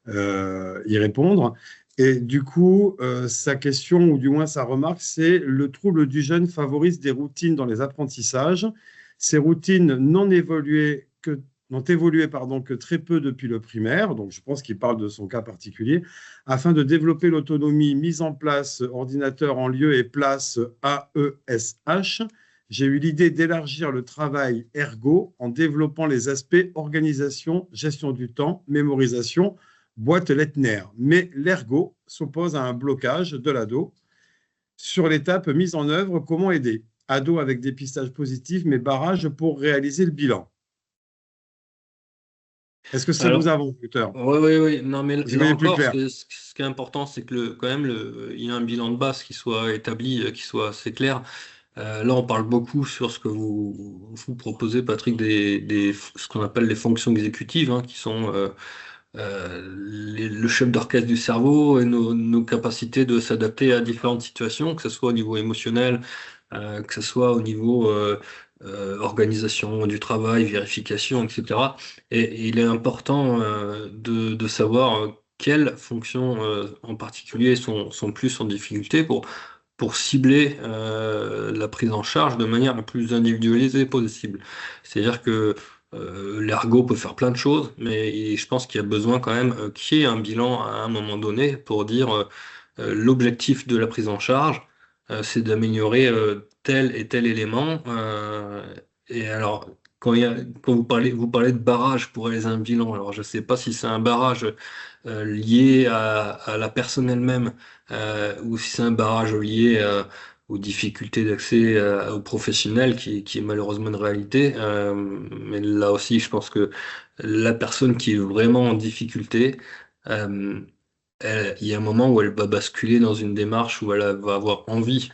y répondre. Et du coup, sa question, ou du moins sa remarque, c'est le trouble du jeune favorise des routines dans les apprentissages. Ces routines n'ont évolué que très peu depuis le primaire, donc je pense qu'il parle de son cas particulier, afin de développer l'autonomie, mise en place ordinateur en lieu et place AESH. J'ai eu l'idée d'élargir le travail ergo en développant les aspects organisation, gestion du temps, mémorisation, boîte Lettner. Mais l'ergo s'oppose à un blocage de l'ado. Sur l'étape mise en œuvre, comment aider? Ado avec dépistage positif, mais barrage pour réaliser le bilan. Est-ce que ça vous avance, docteur? Oui. Non, mais là encore, plus clair. ce qui est important, c'est que quand même, il y a un bilan de base qui soit établi, qui soit assez clair. Là, on parle beaucoup sur ce que vous proposez, Patrick, ce qu'on appelle les fonctions exécutives, qui sont le chef d'orchestre du cerveau et nos capacités de s'adapter à différentes situations, que ce soit au niveau émotionnel, que ce soit au niveau organisation du travail, vérification, etc. Et il est important de savoir quelles fonctions en particulier sont plus en difficulté pour cibler la prise en charge de manière la plus individualisée possible. C'est-à-dire que l'ergo peut faire plein de choses, mais je pense qu'il y a besoin quand même qu'il y ait un bilan à un moment donné pour dire l'objectif de la prise en charge, c'est d'améliorer tel et tel élément. Et alors, quand vous parlez de barrage pour réaliser un bilan, alors je ne sais pas si c'est un barrage lié à la personne elle-même ou si c'est un barrage lié aux difficultés d'accès aux professionnels, qui est malheureusement une réalité. Mais là aussi, je pense que la personne qui est vraiment en difficulté, euh, il y a un moment où elle va basculer dans une démarche où elle va avoir envie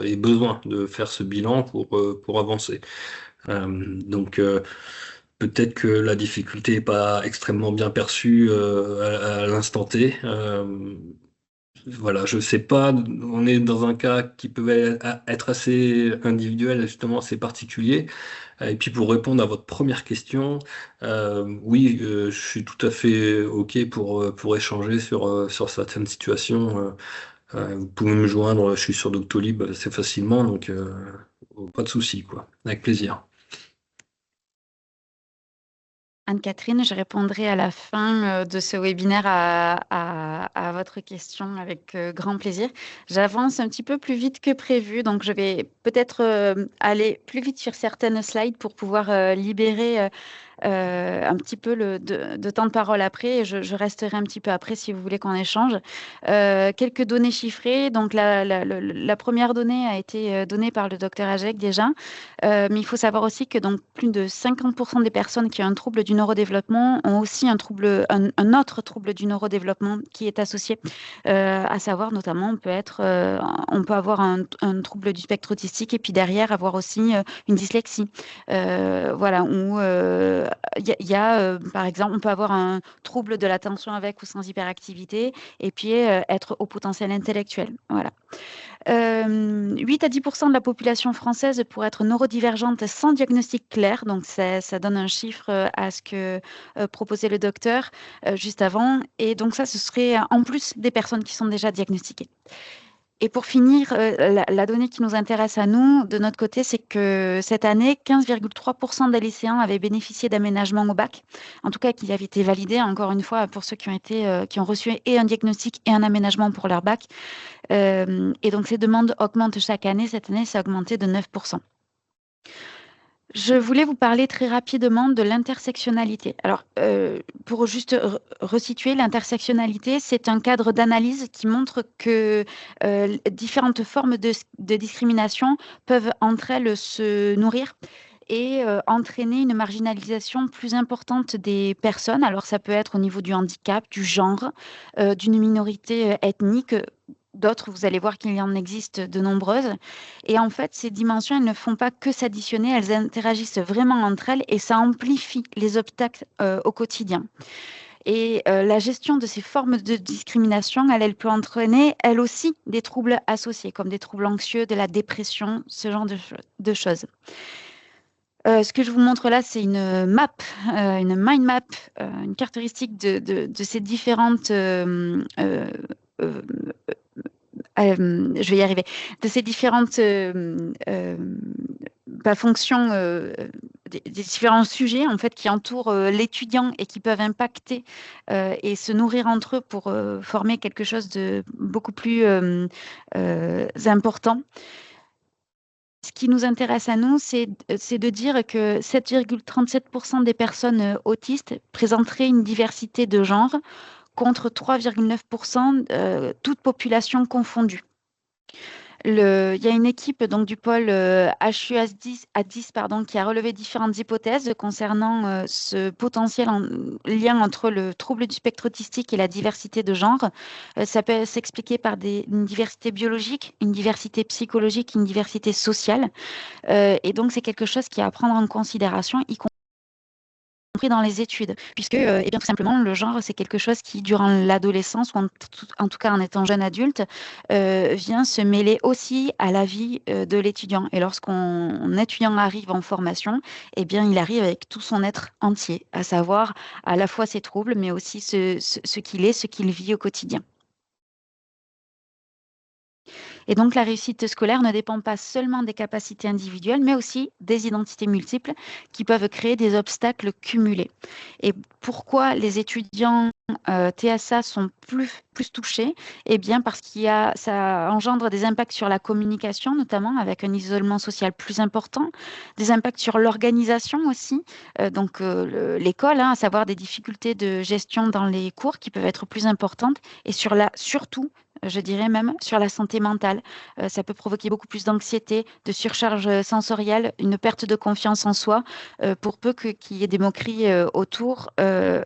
et besoin de faire ce bilan pour avancer. Donc peut-être que la difficulté n'est pas extrêmement bien perçue à l'instant T. Voilà, je sais pas, on est dans un cas qui peut être assez individuel, justement, assez particulier. Et puis pour répondre à votre première question, oui, je suis tout à fait OK pour échanger sur certaines situations. Vous pouvez me joindre, je suis sur Doctolib assez facilement, donc pas de souci, quoi. Avec plaisir. Anne-Catherine, je répondrai à la fin de ce webinaire à votre question avec grand plaisir. J'avance un petit peu plus vite que prévu, donc je vais peut-être aller plus vite sur certaines slides pour pouvoir libérer un petit peu de temps de parole après, et je resterai un petit peu après si vous voulez qu'on échange. Quelques données chiffrées. Donc, la première donnée a été donnée par le docteur Ajek déjà, mais il faut savoir aussi que donc, plus de 50% des personnes qui ont un trouble du neurodéveloppement ont aussi un autre trouble du neurodéveloppement qui est associé, à savoir notamment on peut avoir un trouble du spectre autistique et puis derrière avoir aussi une dyslexie. Voilà, où par exemple, on peut avoir un trouble de l'attention avec ou sans hyperactivité et puis être au potentiel intellectuel. Voilà. 8 à 10% de la population française pourrait être neurodivergente sans diagnostic clair. Donc, ça donne un chiffre à ce que proposait le docteur juste avant. Et donc, ça, ce serait en plus des personnes qui sont déjà diagnostiquées. Et pour finir, la donnée qui nous intéresse à nous, de notre côté, c'est que cette année, 15,3% des lycéens avaient bénéficié d'aménagements au bac, en tout cas qui avaient été validés, encore une fois, pour ceux qui ont reçu et un diagnostic et un aménagement pour leur bac. Et donc, ces demandes augmentent chaque année. Cette année, ça a augmenté de 9%. Je voulais vous parler très rapidement de l'intersectionnalité. Alors, pour juste resituer, l'intersectionnalité, c'est un cadre d'analyse qui montre que différentes formes de discrimination peuvent entre elles se nourrir et entraîner une marginalisation plus importante des personnes. Alors, ça peut être au niveau du handicap, du genre, d'une minorité ethnique. D'autres, vous allez voir qu'il y en existe de nombreuses. Et en fait, ces dimensions, elles ne font pas que s'additionner, elles interagissent vraiment entre elles et ça amplifie les obstacles au quotidien. Et la gestion de ces formes de discrimination, elle peut entraîner, elle aussi, des troubles associés, comme des troubles anxieux, de la dépression, ce genre de choses. Ce que je vous montre là, c'est une map, une mind map, une caractéristique de ces différentes je vais y arriver, de ces différentes fonctions, des différents sujets en fait qui entourent l'étudiant et qui peuvent impacter et se nourrir entre eux pour former quelque chose de beaucoup plus important. Ce qui nous intéresse à nous, c'est de dire que 7,37% des personnes autistes présenteraient une diversité de genre, contre 3,9%, toute population confondue. Il y a une équipe donc, du pôle HUA10 qui a relevé différentes hypothèses concernant ce potentiel lien entre le trouble du spectre autistique et la diversité de genre. Ça peut s'expliquer par une diversité biologique, une diversité psychologique, une diversité sociale. Et donc, c'est quelque chose qui est à prendre en considération, y compris dans les études, puisque eh bien, tout simplement, le genre, c'est quelque chose qui, durant l'adolescence, ou en tout cas en étant jeune adulte, vient se mêler aussi à la vie de l'étudiant. Et lorsqu'un étudiant arrive en formation, eh bien, il arrive avec tout son être entier, à savoir à la fois ses troubles, mais aussi ce qu'il est, ce qu'il vit au quotidien. Et donc, la réussite scolaire ne dépend pas seulement des capacités individuelles, mais aussi des identités multiples qui peuvent créer des obstacles cumulés. Et pourquoi les étudiants TSA sont plus touchés? Eh bien, parce ça engendre des impacts sur la communication, notamment avec un isolement social plus important, des impacts sur l'organisation aussi, donc l'école, à savoir des difficultés de gestion dans les cours qui peuvent être plus importantes, et surtout, je dirais même sur la santé mentale. Ça peut provoquer beaucoup plus d'anxiété, de surcharge sensorielle, une perte de confiance en soi. Pour peu qu'il y ait des moqueries autour, on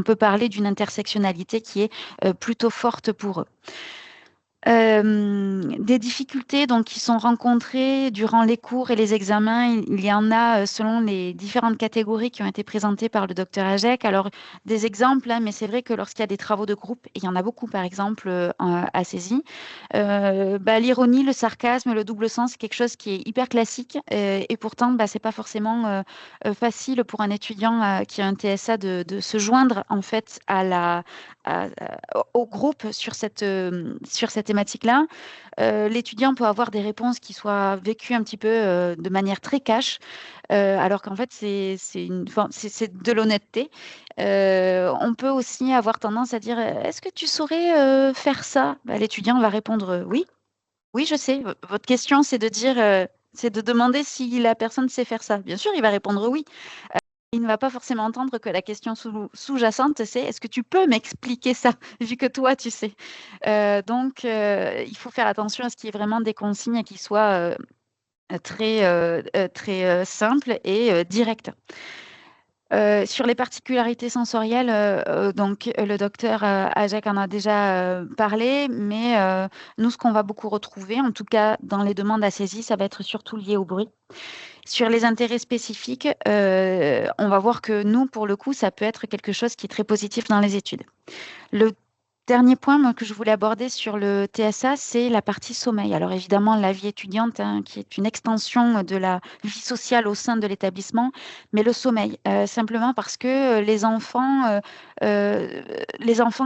peut parler d'une intersectionnalité qui est plutôt forte pour eux. Des difficultés donc, qui sont rencontrées durant les cours et les examens, il y en a selon les différentes catégories qui ont été présentées par le docteur Ajek. Alors, des exemples, mais c'est vrai que lorsqu'il y a des travaux de groupe, et il y en a beaucoup par exemple à CESI, l'ironie, le sarcasme, le double sens, c'est quelque chose qui est hyper classique et pourtant, ce n'est pas forcément facile pour un étudiant qui a un TSA de se joindre en fait au groupe sur cette thématique-là. L'étudiant peut avoir des réponses qui soient vécues un petit peu de manière très cash, alors qu'en fait, c'est de l'honnêteté. On peut aussi avoir tendance à dire, est-ce que tu saurais faire ça? L'étudiant va répondre oui. Oui, je sais. Votre question, c'est de dire, c'est de demander si la personne sait faire ça. Bien sûr, il va répondre oui. Il ne va pas forcément entendre que la question sous-jacente, c'est est-ce que tu peux m'expliquer ça, vu que toi, tu sais. Donc, il faut faire attention à ce qu'il y ait vraiment des consignes qui soient très simples et directes. Sur les particularités sensorielles, donc le docteur Ajek en a déjà parlé, mais nous, ce qu'on va beaucoup retrouver, en tout cas dans les demandes à saisie, ça va être surtout lié au bruit. Sur les intérêts spécifiques, on va voir que nous, pour le coup, ça peut être quelque chose qui est très positif dans les études. Le dernier point que je voulais aborder sur le TSA, c'est la partie sommeil. Alors évidemment, la vie étudiante, qui est une extension de la vie sociale au sein de l'établissement, mais le sommeil, simplement parce que les enfants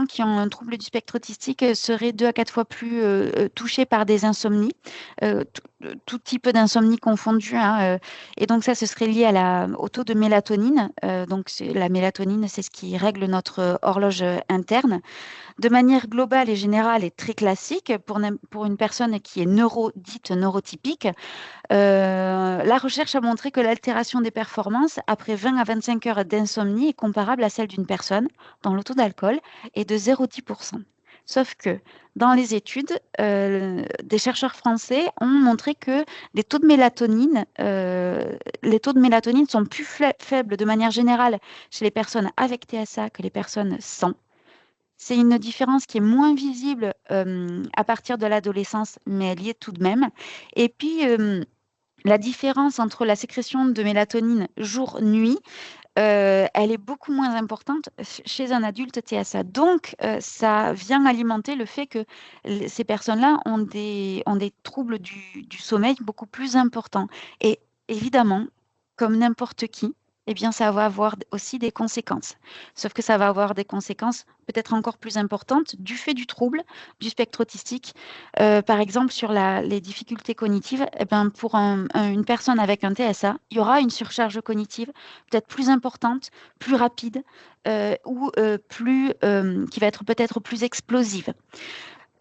qui ont un trouble du spectre autistique seraient 2 à 4 fois plus touchés par des insomnies, tout type d'insomnie confondue. Et donc ça, ce serait lié au taux de mélatonine. Donc la mélatonine, c'est ce qui règle notre horloge interne. De manière globale et générale et très classique, pour une personne qui est dite neurotypique, la recherche a montré que l'altération des performances après 20 à 25 heures d'insomnie est comparable à celle d'une personne dont le taux d'alcool est de 0,10%. Sauf que dans les études, des chercheurs français ont montré que les taux de mélatonine sont plus faibles de manière générale chez les personnes avec TSA que les personnes sans. C'est une différence qui est moins visible à partir de l'adolescence, mais elle y est tout de même. Et puis, la différence entre la sécrétion de mélatonine jour-nuit, elle est beaucoup moins importante chez un adulte TSA. Donc, ça vient alimenter le fait que ces personnes-là ont des troubles du sommeil beaucoup plus importants. Et évidemment, comme n'importe qui, eh bien, ça va avoir aussi des conséquences. Sauf que ça va avoir des conséquences peut-être encore plus importantes du fait du trouble du spectre autistique. Par exemple, sur les difficultés cognitives, eh ben, pour une personne avec un TSA, il y aura une surcharge cognitive peut-être plus importante, plus rapide ou qui va être peut-être plus explosive.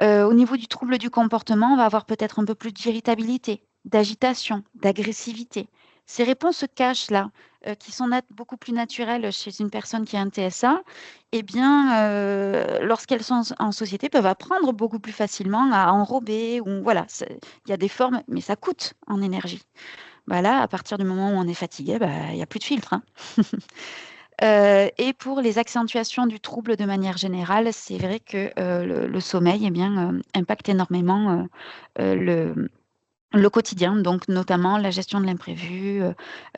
Au niveau du trouble du comportement, on va avoir peut-être un peu plus d'irritabilité, d'agitation, d'agressivité. Ces réponses cash-là, qui sont beaucoup plus naturelles chez une personne qui a un TSA, eh bien, lorsqu'elles sont en société, peuvent apprendre beaucoup plus facilement à enrober. Ou voilà, il y a des formes, mais ça coûte en énergie. Là, à partir du moment où on est fatigué, il n'y a plus de filtre. Et pour les accentuations du trouble de manière générale, c'est vrai que le sommeil impacte énormément le quotidien, donc notamment la gestion de l'imprévu,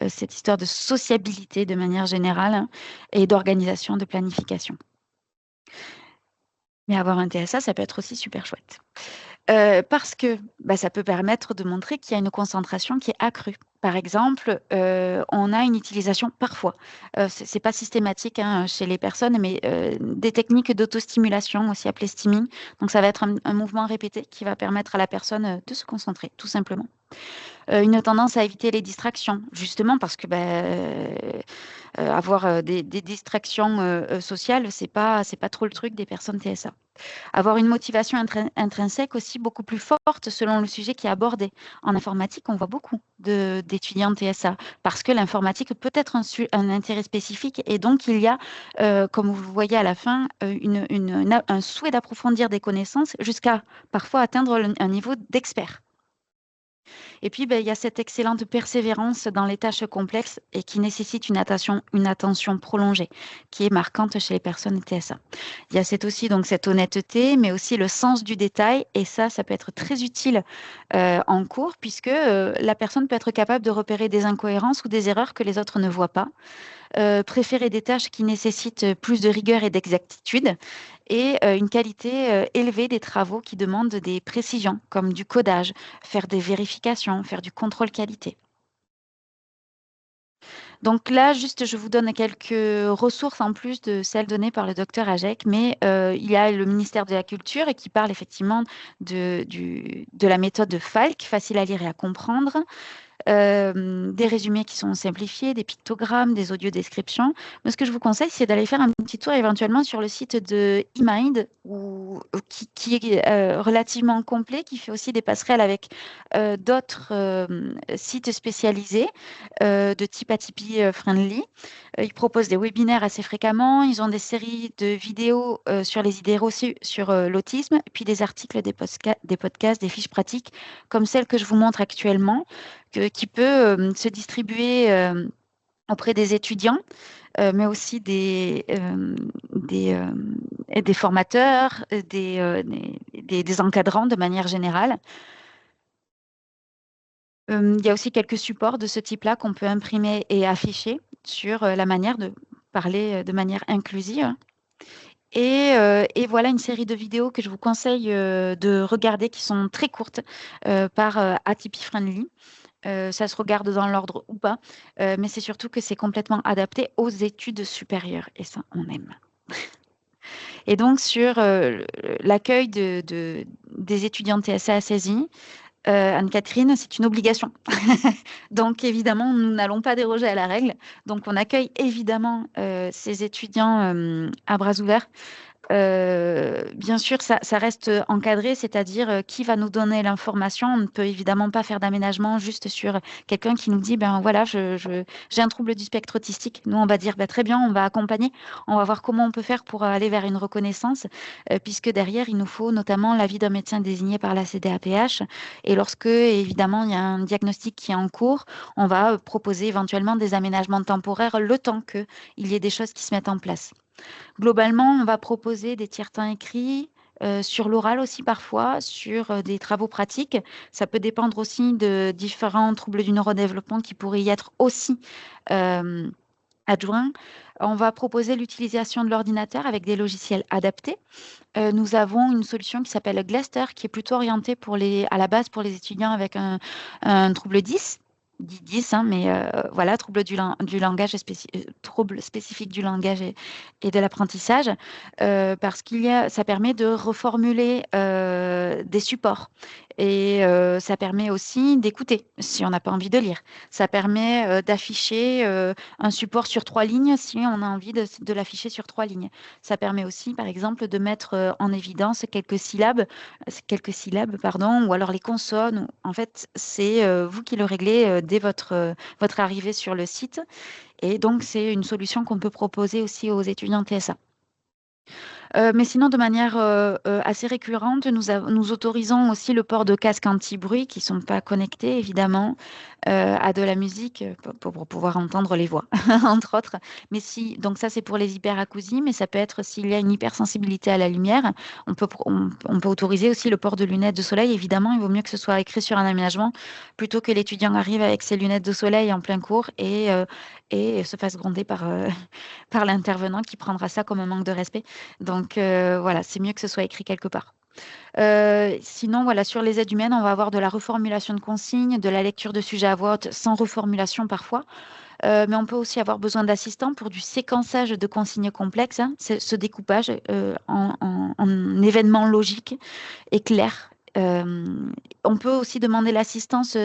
cette histoire de sociabilité de manière générale, hein, et d'organisation, de planification. Mais avoir un TSA, ça peut être aussi super chouette. Parce que ça peut permettre de montrer qu'il y a une concentration qui est accrue. Par exemple, on a une utilisation parfois, c'est pas systématique, hein, chez les personnes, mais des techniques d'autostimulation, aussi appelées stimming. Donc ça va être un mouvement répété qui va permettre à la personne, de se concentrer, tout simplement. Une tendance à éviter les distractions, justement parce que avoir des distractions sociales, c'est pas trop le truc des personnes TSA. Avoir une motivation intrinsèque aussi beaucoup plus forte selon le sujet qui est abordé. En informatique, on voit beaucoup d'étudiants TSA parce que l'informatique peut être un intérêt spécifique et donc il y a, comme vous le voyez à la fin, un souhait d'approfondir des connaissances jusqu'à parfois atteindre un niveau d'expert. Et puis, il y a cette excellente persévérance dans les tâches complexes et qui nécessite une attention prolongée, qui est marquante chez les personnes TSA. Il y a aussi donc cette honnêteté, mais aussi le sens du détail. Et ça peut être très utile en cours, puisque la personne peut être capable de repérer des incohérences ou des erreurs que les autres ne voient pas. Préférer des tâches qui nécessitent plus de rigueur et d'exactitude et une qualité élevée des travaux qui demandent des précisions, comme du codage, faire des vérifications, faire du contrôle qualité. Donc là, juste, je vous donne quelques ressources en plus de celles données par le docteur Ajek, mais il y a le ministère de la Culture qui parle effectivement de la méthode de Falk, facile à lire et à comprendre. Des résumés qui sont simplifiés, des pictogrammes, des audiodescriptions. Mais ce que je vous conseille, c'est d'aller faire un petit tour éventuellement sur le site de eMind, qui est relativement complet, qui fait aussi des passerelles avec d'autres sites spécialisés de type Atypie Friendly. Ils proposent des webinaires assez fréquemment. Ils ont des séries de vidéos sur les idées reçues sur l'autisme, puis des articles, des podcasts, des fiches pratiques, comme celle que je vous montre actuellement, qui peut se distribuer auprès des étudiants, mais aussi des formateurs, des encadrants de manière générale. Il y a aussi quelques supports de ce type-là qu'on peut imprimer et afficher sur la manière de parler de manière inclusive. Et voilà une série de vidéos que je vous conseille de regarder, qui sont très courtes, par Atypie Friendly. Ça se regarde dans l'ordre ou pas, mais c'est surtout que c'est complètement adapté aux études supérieures, et ça, on aime. Et donc, sur l'accueil des étudiants TSA à CESI, Anne-Catherine, c'est une obligation. Donc, évidemment, nous n'allons pas déroger à la règle. Donc, on accueille évidemment ces étudiants à bras ouverts. Bien sûr, ça reste encadré, c'est-à-dire qui va nous donner l'information. On ne peut évidemment pas faire d'aménagement juste sur quelqu'un qui nous dit, voilà, j'ai un trouble du spectre autistique. Nous, on va dire, très bien, on va accompagner, on va voir comment on peut faire pour aller vers une reconnaissance, puisque derrière, il nous faut notamment l'avis d'un médecin désigné par la CDAPH. Et lorsque, évidemment, il y a un diagnostic qui est en cours, on va proposer éventuellement des aménagements temporaires le temps qu'il y ait des choses qui se mettent en place. Globalement, on va proposer des tiers-temps écrits, sur l'oral aussi parfois, sur des travaux pratiques. Ça peut dépendre aussi de différents troubles du neurodéveloppement qui pourraient y être aussi adjoints. On va proposer l'utilisation de l'ordinateur avec des logiciels adaptés. Nous avons une solution qui s'appelle Glaster, qui est plutôt orientée à la base pour les étudiants avec un trouble 10. 10, hein, mais voilà, trouble spécifique du langage et de l'apprentissage, parce ça permet de reformuler des supports. Et ça permet aussi d'écouter si on n'a pas envie de lire. Ça permet d'afficher un support sur 3 lignes si on a envie de l'afficher sur 3 lignes. Ça permet aussi, par exemple, de mettre en évidence quelques syllabes, ou alors les consonnes. En fait, c'est vous qui le réglez dès votre arrivée sur le site. Et donc, c'est une solution qu'on peut proposer aussi aux étudiants TSA. Mais sinon, de manière assez récurrente, nous autorisons aussi le port de casques anti-bruit qui ne sont pas connectés, évidemment, à de la musique pour pouvoir entendre les voix, entre autres. Mais si, donc ça, c'est pour les hyperacousies, mais ça peut être s'il y a une hypersensibilité à la lumière, on peut autoriser aussi le port de lunettes de soleil. Évidemment, il vaut mieux que ce soit écrit sur un aménagement plutôt que l'étudiant arrive avec ses lunettes de soleil en plein cours et se fasse gronder par l'intervenant qui prendra ça comme un manque de respect. Donc voilà, c'est mieux que ce soit écrit quelque part. Sinon, voilà, sur les aides humaines, on va avoir de la reformulation de consignes, de la lecture de sujets à voix haute sans reformulation parfois. Mais on peut aussi avoir besoin d'assistants pour du séquençage de consignes complexes, hein, ce découpage en événements logiques et clairs. On peut aussi demander l'assistance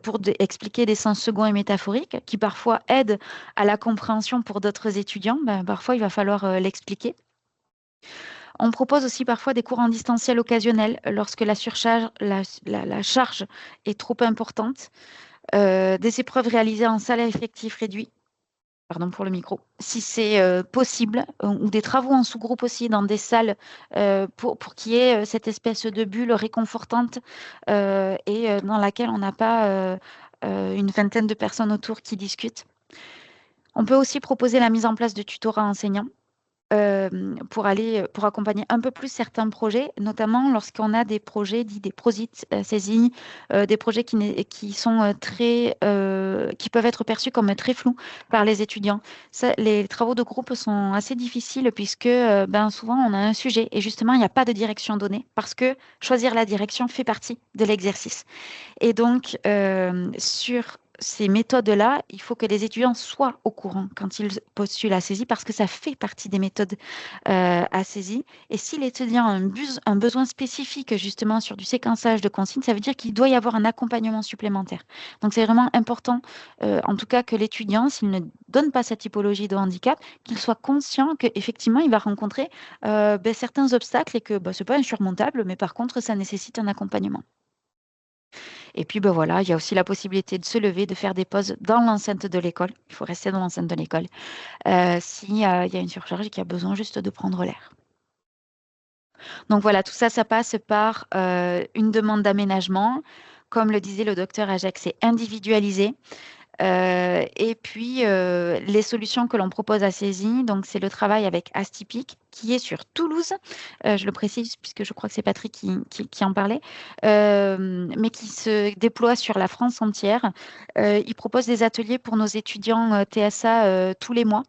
pour expliquer des sens seconds et métaphoriques qui parfois aident à la compréhension pour d'autres étudiants. Ben, parfois, il va falloir l'expliquer. On propose aussi parfois des cours en distanciel occasionnels lorsque la surcharge, la charge est trop importante. Des épreuves réalisées en salle à effectif réduit, pardon pour le micro, si c'est possible, ou des travaux en sous-groupe aussi dans des salles pour qu'il y ait cette espèce de bulle réconfortante et dans laquelle on n'a pas une vingtaine de personnes autour qui discutent. On peut aussi proposer la mise en place de tutorats enseignants pour accompagner un peu plus certains projets, notamment lorsqu'on a des projets dits des PROSIT saisis, des projets qui sont qui peuvent être perçus comme très flous par les étudiants. Les travaux de groupe sont assez difficiles puisque souvent on a un sujet et justement il n'y a pas de direction donnée parce que choisir la direction fait partie de l'exercice. Et donc, sur ces méthodes-là, il faut que les étudiants soient au courant quand ils postulent à saisie parce que ça fait partie des méthodes à saisie. Et si l'étudiant a un besoin spécifique justement sur du séquençage de consignes, ça veut dire qu'il doit y avoir un accompagnement supplémentaire. Donc, c'est vraiment important, en tout cas, que l'étudiant, s'il ne donne pas cette typologie de handicap, qu'il soit conscient qu'effectivement, il va rencontrer certains obstacles et que ce n'est pas insurmontable, mais par contre, ça nécessite un accompagnement. Et puis, voilà, il y a aussi la possibilité de se lever, de faire des pauses dans l'enceinte de l'école. Il faut rester dans l'enceinte de l'école s'il y a une surcharge et qu'il y a besoin juste de prendre l'air. Donc voilà, tout ça, ça passe par une demande d'aménagement. Comme le disait le docteur Ajek, c'est individualisé. Et puis, les solutions que l'on propose à saisie, donc c'est le travail avec Astypic, qui est sur Toulouse, je le précise puisque je crois que c'est Patrick qui en parlait, mais qui se déploie sur la France entière. Il propose des ateliers pour nos étudiants TSA tous les mois.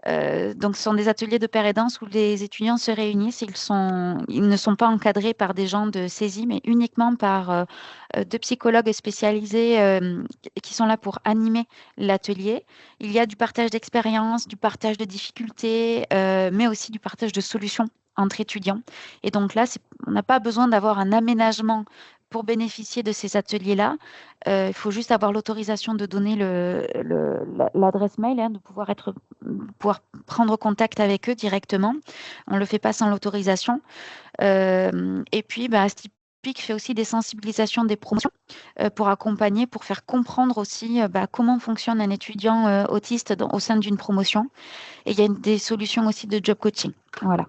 Donc, ce sont des ateliers de pair et danse où les étudiants se réunissent. Ils ne sont pas encadrés par des gens de saisie, mais uniquement par deux psychologues spécialisés qui sont là pour animer l'atelier. Il y a du partage d'expériences, du partage de difficultés, mais aussi du partage de solutions entre étudiants. Et donc là, on n'a pas besoin d'avoir un aménagement pour bénéficier de ces ateliers-là. Il faut juste avoir l'autorisation de donner l'adresse mail, hein, de pouvoir prendre contact avec eux directement. On ne le fait pas sans l'autorisation. Et puis, Astypic fait aussi des sensibilisations, des promotions pour accompagner, pour faire comprendre aussi comment fonctionne un étudiant autiste au sein d'une promotion. Et il y a des solutions aussi de job coaching. Voilà.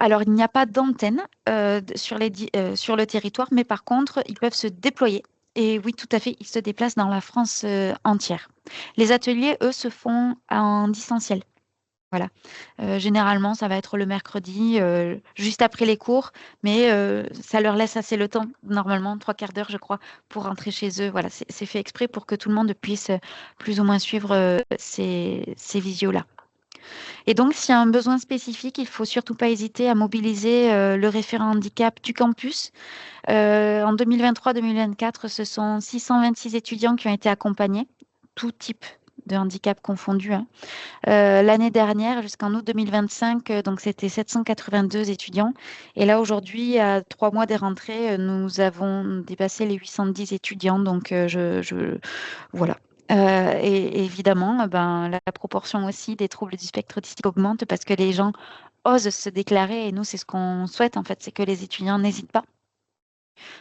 Alors, il n'y a pas d'antenne sur le territoire, mais par contre, ils peuvent se déployer. Et oui, tout à fait, ils se déplacent dans la France entière. Les ateliers, eux, se font en distanciel. Voilà. Généralement, ça va être le mercredi, juste après les cours, mais ça leur laisse assez le temps, normalement, 3/4 d'heure, je crois, pour rentrer chez eux. Voilà, c'est fait exprès pour que tout le monde puisse plus ou moins suivre ces visios-là. Et donc, s'il y a un besoin spécifique, il ne faut surtout pas hésiter à mobiliser le référent handicap du campus. En 2023-2024, ce sont 626 étudiants qui ont été accompagnés, tout type de handicap confondu. Hein. L'année dernière, jusqu'en août 2025, donc c'était 782 étudiants. Et là, aujourd'hui, à 3 mois des rentrées, nous avons dépassé les 810 étudiants. Donc, voilà. Et évidemment, la proportion aussi des troubles du spectre autistique augmente parce que les gens osent se déclarer et nous, c'est ce qu'on souhaite en fait, c'est que les étudiants n'hésitent pas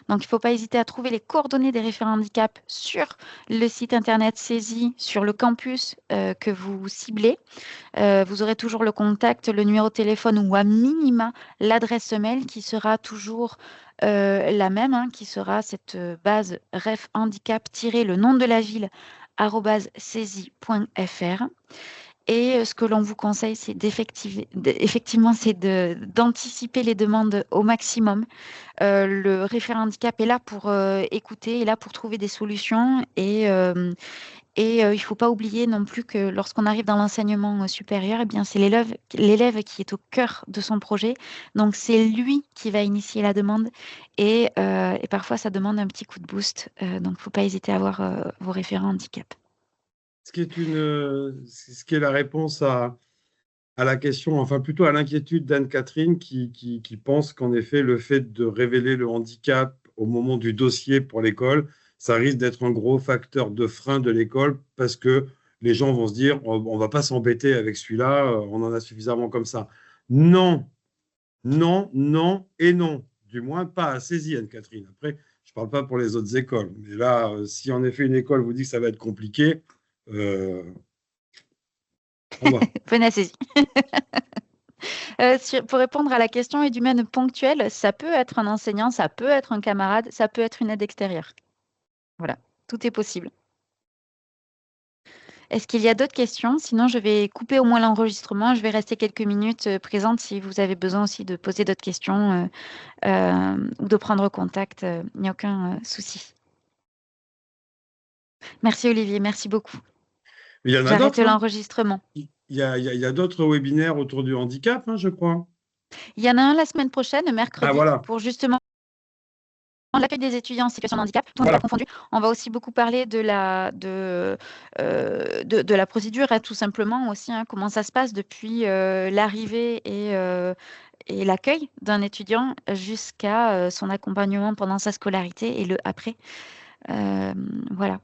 Donc, il ne faut pas hésiter à trouver les coordonnées des référents handicap sur le site internet saisi, sur le campus que vous ciblez. Vous aurez toujours le contact, le numéro de téléphone ou à minima l'adresse mail qui sera toujours la même, hein, qui sera cette base ref handicap-le nom de la ville @saisi.fr. Et ce que l'on vous conseille, c'est effectivement, c'est d'anticiper les demandes au maximum. Le référent handicap est là pour écouter, est là pour trouver des solutions. Et il ne faut pas oublier non plus que lorsqu'on arrive dans l'enseignement supérieur, eh bien, c'est l'élève qui est au cœur de son projet. Donc, c'est lui qui va initier la demande. Et parfois, ça demande un petit coup de boost. Donc, il ne faut pas hésiter à avoir vos référents handicap. Ce qui est la réponse à la question, enfin plutôt à l'inquiétude d'Anne-Catherine qui pense qu'en effet, le fait de révéler le handicap au moment du dossier pour l'école, ça risque d'être un gros facteur de frein de l'école parce que les gens vont se dire, on ne va pas s'embêter avec celui-là, on en a suffisamment comme ça. Non, non, non et non. Du moins, pas à Saisy, Anne-Catherine. Après, je ne parle pas pour les autres écoles. Mais là, si en effet une école vous dit que ça va être compliqué, au revoir. Venez à Saisy. Pour répondre à la question aide humaine ponctuelle, ça peut être un enseignant, ça peut être un camarade, ça peut être une aide extérieure. Voilà, tout est possible. Est-ce qu'il y a d'autres questions? Sinon, je vais couper au moins l'enregistrement. Je vais rester quelques minutes présente si vous avez besoin aussi de poser d'autres questions ou de prendre contact. Il n'y a aucun souci. Merci Olivier, merci beaucoup. Mais il y en a J'arrête d'autres. l'enregistrement. Il y a d'autres webinaires autour du handicap, je crois. Il y en a un la semaine prochaine, mercredi, voilà. pour justement l'accueil des étudiants en situation de handicap, tout n'est pas confondu. On va aussi beaucoup parler de la procédure, tout simplement aussi, comment ça se passe depuis l'arrivée et l'accueil d'un étudiant jusqu'à son accompagnement pendant sa scolarité et le après. Voilà.